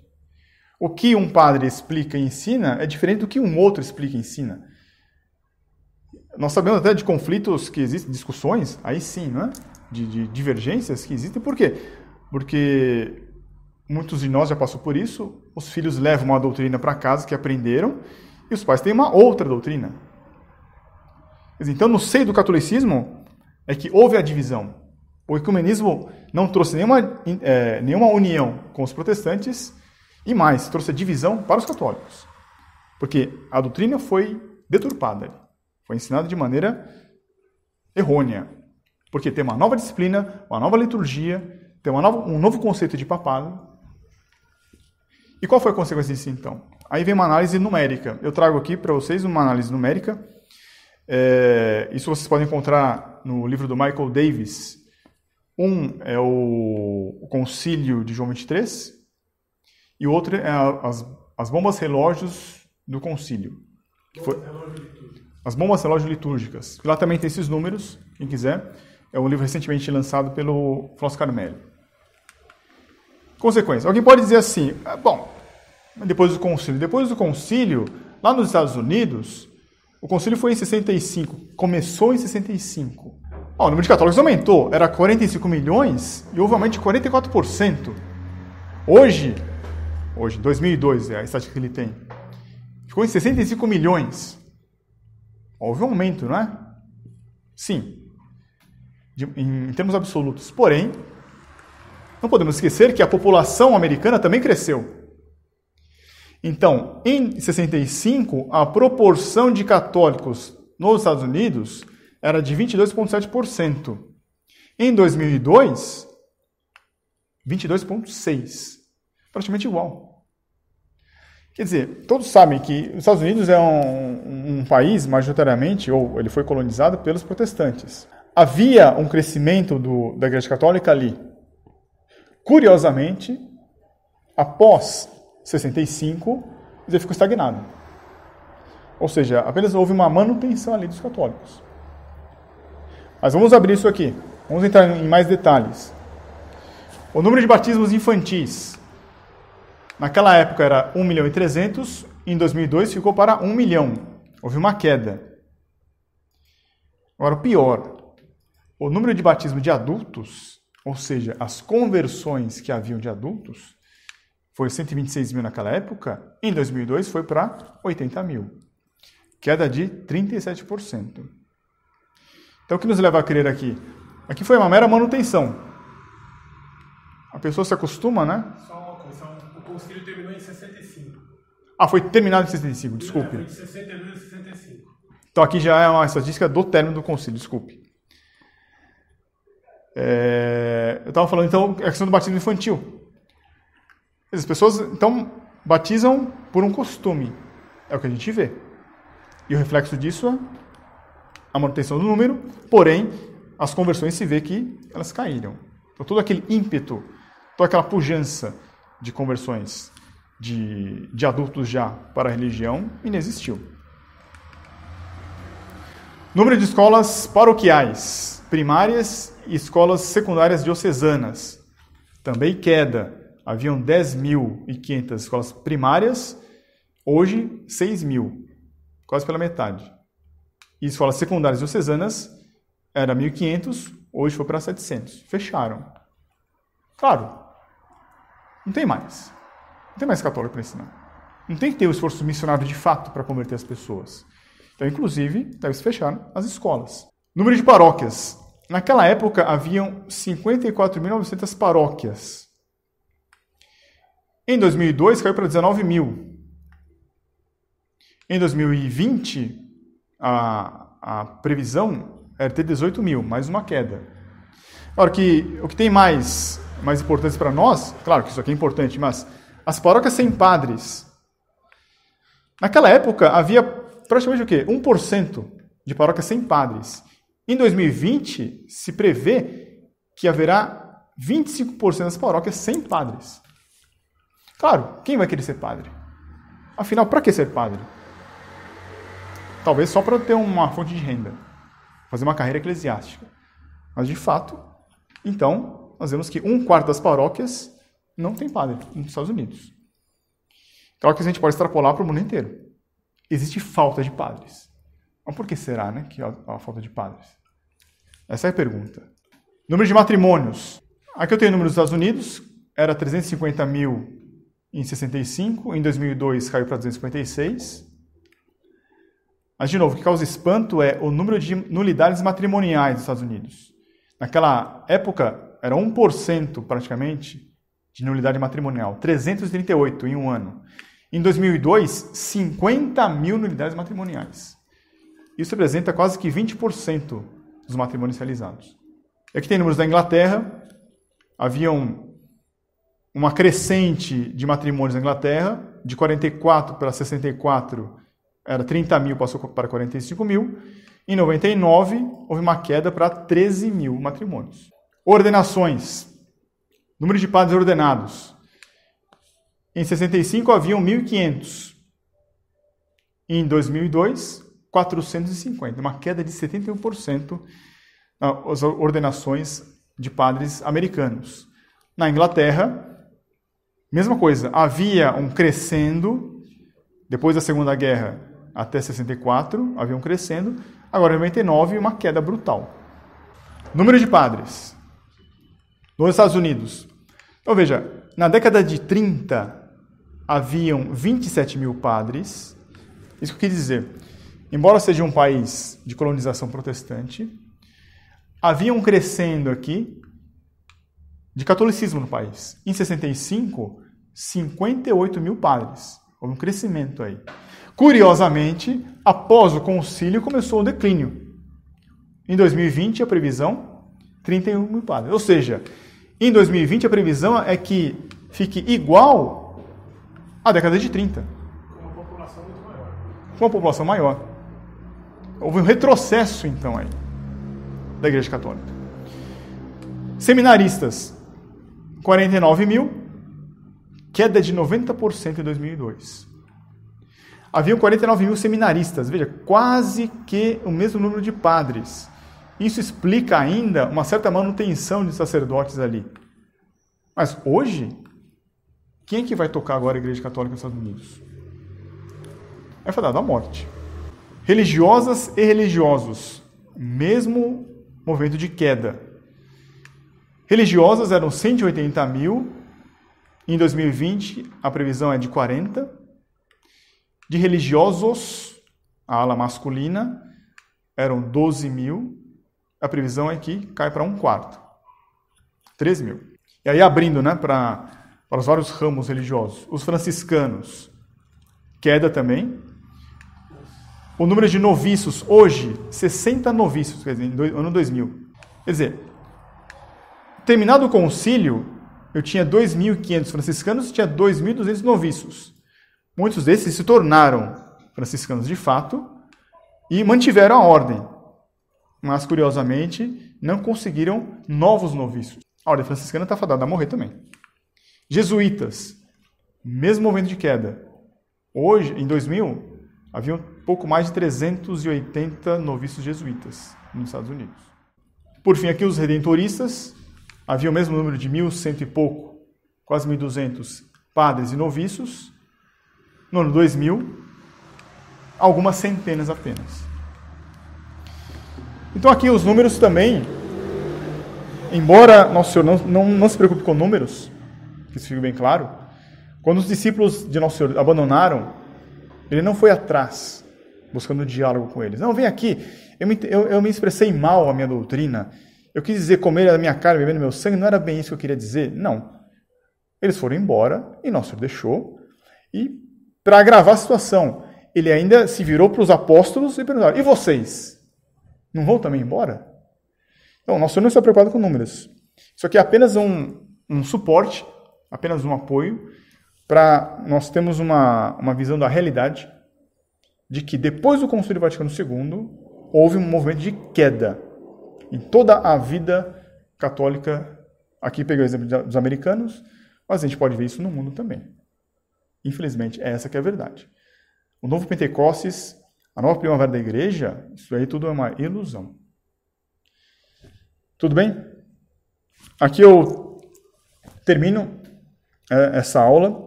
O que um padre explica e ensina é diferente do que um outro explica e ensina. Nós sabemos até de conflitos que existem, discussões, aí sim, né? De divergências que existem. Por quê? Porque muitos de nós já passou por isso, os filhos levam uma doutrina para casa que aprenderam, e os pais têm uma outra doutrina. Então, no seio do catolicismo, é que houve a divisão. O ecumenismo não trouxe nenhuma união com os protestantes, e mais, trouxe a divisão para os católicos. Porque a doutrina foi deturpada, foi ensinada de maneira errônea. Porque tem uma nova disciplina, uma nova liturgia, tem um novo conceito de papado. E qual foi a consequência disso, então? Aí vem uma análise numérica. Eu trago aqui para vocês uma análise numérica. Isso vocês podem encontrar no livro do Michael Davis. Um é o Concílio de João 23 e o outro é as bombas relógios do Concílio. As bombas relógios litúrgicas. Lá também tem esses números, quem quiser. É um livro recentemente lançado pelo Flávio Carmelli. Consequência. Alguém pode dizer assim, depois do concílio, lá nos Estados Unidos, o concílio foi em 65, começou em 65. O número de católicos aumentou, era 45 milhões e houve um aumento de 44%. Hoje, 2002, é a estatística que ele tem, ficou em 65 milhões. Houve um aumento, não é? Sim, em termos absolutos. Porém, não podemos esquecer que a população americana também cresceu. Então, em 65, a proporção de católicos nos Estados Unidos era de 22,7%. Em 2002, 22,6%. Praticamente igual. Quer dizer, todos sabem que os Estados Unidos é um país, majoritariamente, ou ele foi colonizado pelos protestantes. Havia um crescimento da Igreja Católica ali. Curiosamente, após 65, ele ficou estagnado. Ou seja, apenas houve uma manutenção ali dos católicos. Mas vamos abrir isso aqui. Vamos entrar em mais detalhes. O número de batismos infantis. Naquela época era 1.300.000, em 2002 ficou para 1 milhão. Houve uma queda. Agora, o pior, o número de batismo de adultos, ou seja, as conversões que haviam de adultos, foi 126.000 naquela época, em 2002 foi para 80.000. Queda de 37%. Então, o que nos leva a crer aqui? Aqui foi uma mera manutenção. A pessoa se acostuma, né? Só uma coisa, o concílio terminou em 65. Ah, foi terminado em 65, desculpe. Foi de 62 a 65. Então, aqui já é uma estatística do término do concílio, desculpe. Eu estava falando, então, a questão do batismo infantil. As pessoas, então, batizam por um costume. É o que a gente vê. E o reflexo disso é a manutenção do número, porém, as conversões se vê que elas caíram. Então, todo aquele ímpeto, toda aquela pujança de conversões de adultos já para a religião, inexistiu. Número de escolas paroquiais, primárias e escolas secundárias diocesanas. Também queda. Haviam 10.500 escolas primárias, hoje 6.000, quase pela metade. E escolas secundárias diocesanas era 1.500, hoje foi para 700. Fecharam. Claro, não tem mais. Não tem mais católico para ensinar. Não tem que ter o esforço missionário de fato para converter as pessoas. Então, inclusive, deve-se fechar as escolas. Número de paróquias. Naquela época, haviam 54.900 paróquias. Em 2002, caiu para 19.000. Em 2020, a previsão era ter 18.000, mais uma queda. Agora, o que tem mais importante para nós, claro que isso aqui é importante, mas as paróquias sem padres. Naquela época, havia praticamente o quê? 1% de paróquias sem padres. Em 2020, se prevê que haverá 25% das paróquias sem padres. Claro, quem vai querer ser padre? Afinal, para que ser padre? Talvez só para ter uma fonte de renda, fazer uma carreira eclesiástica. Mas, de fato, então, nós vemos que 1/4 das paróquias não tem padre nos Estados Unidos. Claro que a gente pode extrapolar para o mundo inteiro. Existe falta de padres. Mas por que será, né, que há falta de padres? Essa é a pergunta. Número de matrimônios. Aqui eu tenho o número dos Estados Unidos, era 350.000 em 65, em 2002 caiu para 256. Mas, de novo, o que causa espanto é o número de nulidades matrimoniais dos Estados Unidos. Naquela época, era 1% praticamente de nulidade matrimonial, 338 em um ano. Em 2002, 50.000 nulidades matrimoniais. Isso representa quase que 20% dos matrimônios realizados. E aqui tem números da Inglaterra. Haviam uma crescente de matrimônios na Inglaterra, de 44 para 64, era 30.000, passou para 45.000. Em 99, houve uma queda para 13.000 matrimônios. Ordenações. Número de padres ordenados. Em 65, haviam 1.500. Em 2002, 450. Uma queda de 71% nas ordenações de padres americanos. Na Inglaterra, mesma coisa. Havia um crescendo, depois da Segunda Guerra até 64, havia um crescendo. Agora, em 99, uma queda brutal. Número de padres. Nos Estados Unidos. Então, veja, na década de 30, haviam 27.000 padres. Isso que eu quis dizer. Embora seja um país de colonização protestante, havia um crescendo aqui de catolicismo no país. Em 65, 58 mil padres. Houve um crescimento aí. Curiosamente, após o concílio, começou o declínio. Em 2020, a previsão, 31 mil padres. Ou seja, em 2020, a previsão é que fique igual à década de 30. Com uma população muito maior. Com uma população maior. Houve um retrocesso, então, aí, da Igreja Católica. Seminaristas, 49 mil, queda de 90% em 2002. Haviam 49 mil seminaristas, veja, quase que o mesmo número de padres. Isso explica ainda uma certa manutenção de sacerdotes ali. Mas hoje, quem é que vai tocar agora a Igreja Católica nos Estados Unidos? É fadado à morte. Religiosas e religiosos, mesmo movimento de queda. Religiosas eram 180 mil, em 2020 a previsão é de 40. De religiosos, a ala masculina, eram 12 mil, a previsão é que cai para 1/4, 13 mil. E aí abrindo, né, para os vários ramos religiosos, os franciscanos, queda também. O número de noviços, hoje, 60 noviços, quer dizer, no ano 2000. Quer dizer, terminado o concílio, eu tinha 2.500 franciscanos e tinha 2.200 noviços. Muitos desses se tornaram franciscanos de fato e mantiveram a ordem. Mas, curiosamente, não conseguiram novos noviços. A ordem franciscana está fadada a morrer também. Jesuítas, mesmo movimento de queda. Hoje, em 2000, havia pouco mais de 380 noviços jesuítas nos Estados Unidos. Por fim, aqui os redentoristas, havia o mesmo número de 1.100 e pouco, quase 1.200 padres e noviços. No ano 2000, algumas centenas apenas. Então aqui os números também, embora Nosso Senhor não se preocupe com números, que isso fique bem claro, quando os discípulos de Nosso Senhor abandonaram, ele não foi atrás, buscando diálogo com eles. Não, vem aqui, eu me expressei mal a minha doutrina, eu quis dizer comer a minha carne, beber o meu sangue, não era bem isso que eu queria dizer. Não. Eles foram embora, e Nosso Senhor deixou, e para agravar a situação, ele ainda se virou para os apóstolos e perguntaram, e vocês? Não vão também embora? Então, Nosso Senhor não está preocupado com números. Isso aqui é apenas um suporte, apenas um apoio, para nós termos uma visão da realidade de que depois do Concílio Vaticano II, houve um movimento de queda em toda a vida católica. Aqui peguei o exemplo dos americanos, mas a gente pode ver isso no mundo também. Infelizmente, essa que é a verdade. O novo Pentecostes, a nova primavera da igreja, isso aí tudo é uma ilusão. Tudo bem? Aqui eu termino essa aula.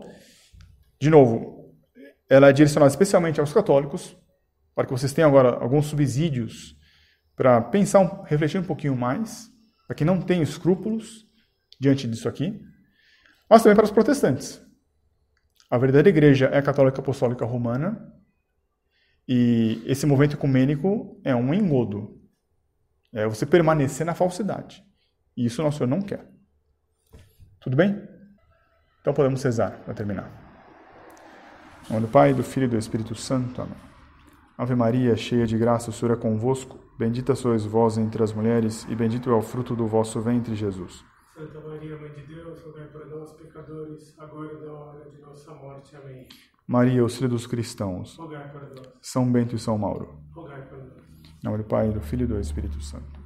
De novo, ela é direcionada especialmente aos católicos, para que vocês tenham agora alguns subsídios para pensar, refletir um pouquinho mais, para quem não tem escrúpulos diante disso aqui, mas também para os protestantes. A verdadeira igreja é a católica apostólica romana, e esse movimento ecumênico é um engodo. É você permanecer na falsidade. E isso o Nosso Senhor não quer. Tudo bem? Então podemos rezar para terminar. Em nome do Pai, do Filho e do Espírito Santo. Amém. Ave Maria, cheia de graça, o Senhor é convosco. Bendita sois vós entre as mulheres, e bendito é o fruto do vosso ventre, Jesus. Santa Maria, Mãe de Deus, rogai por nós, pecadores, agora e na hora de nossa morte. Amém. Maria, auxílio dos cristãos. Rogai por nós. São Bento e São Mauro. Rogai por nós. Em nome do Pai, do Filho e do Espírito Santo.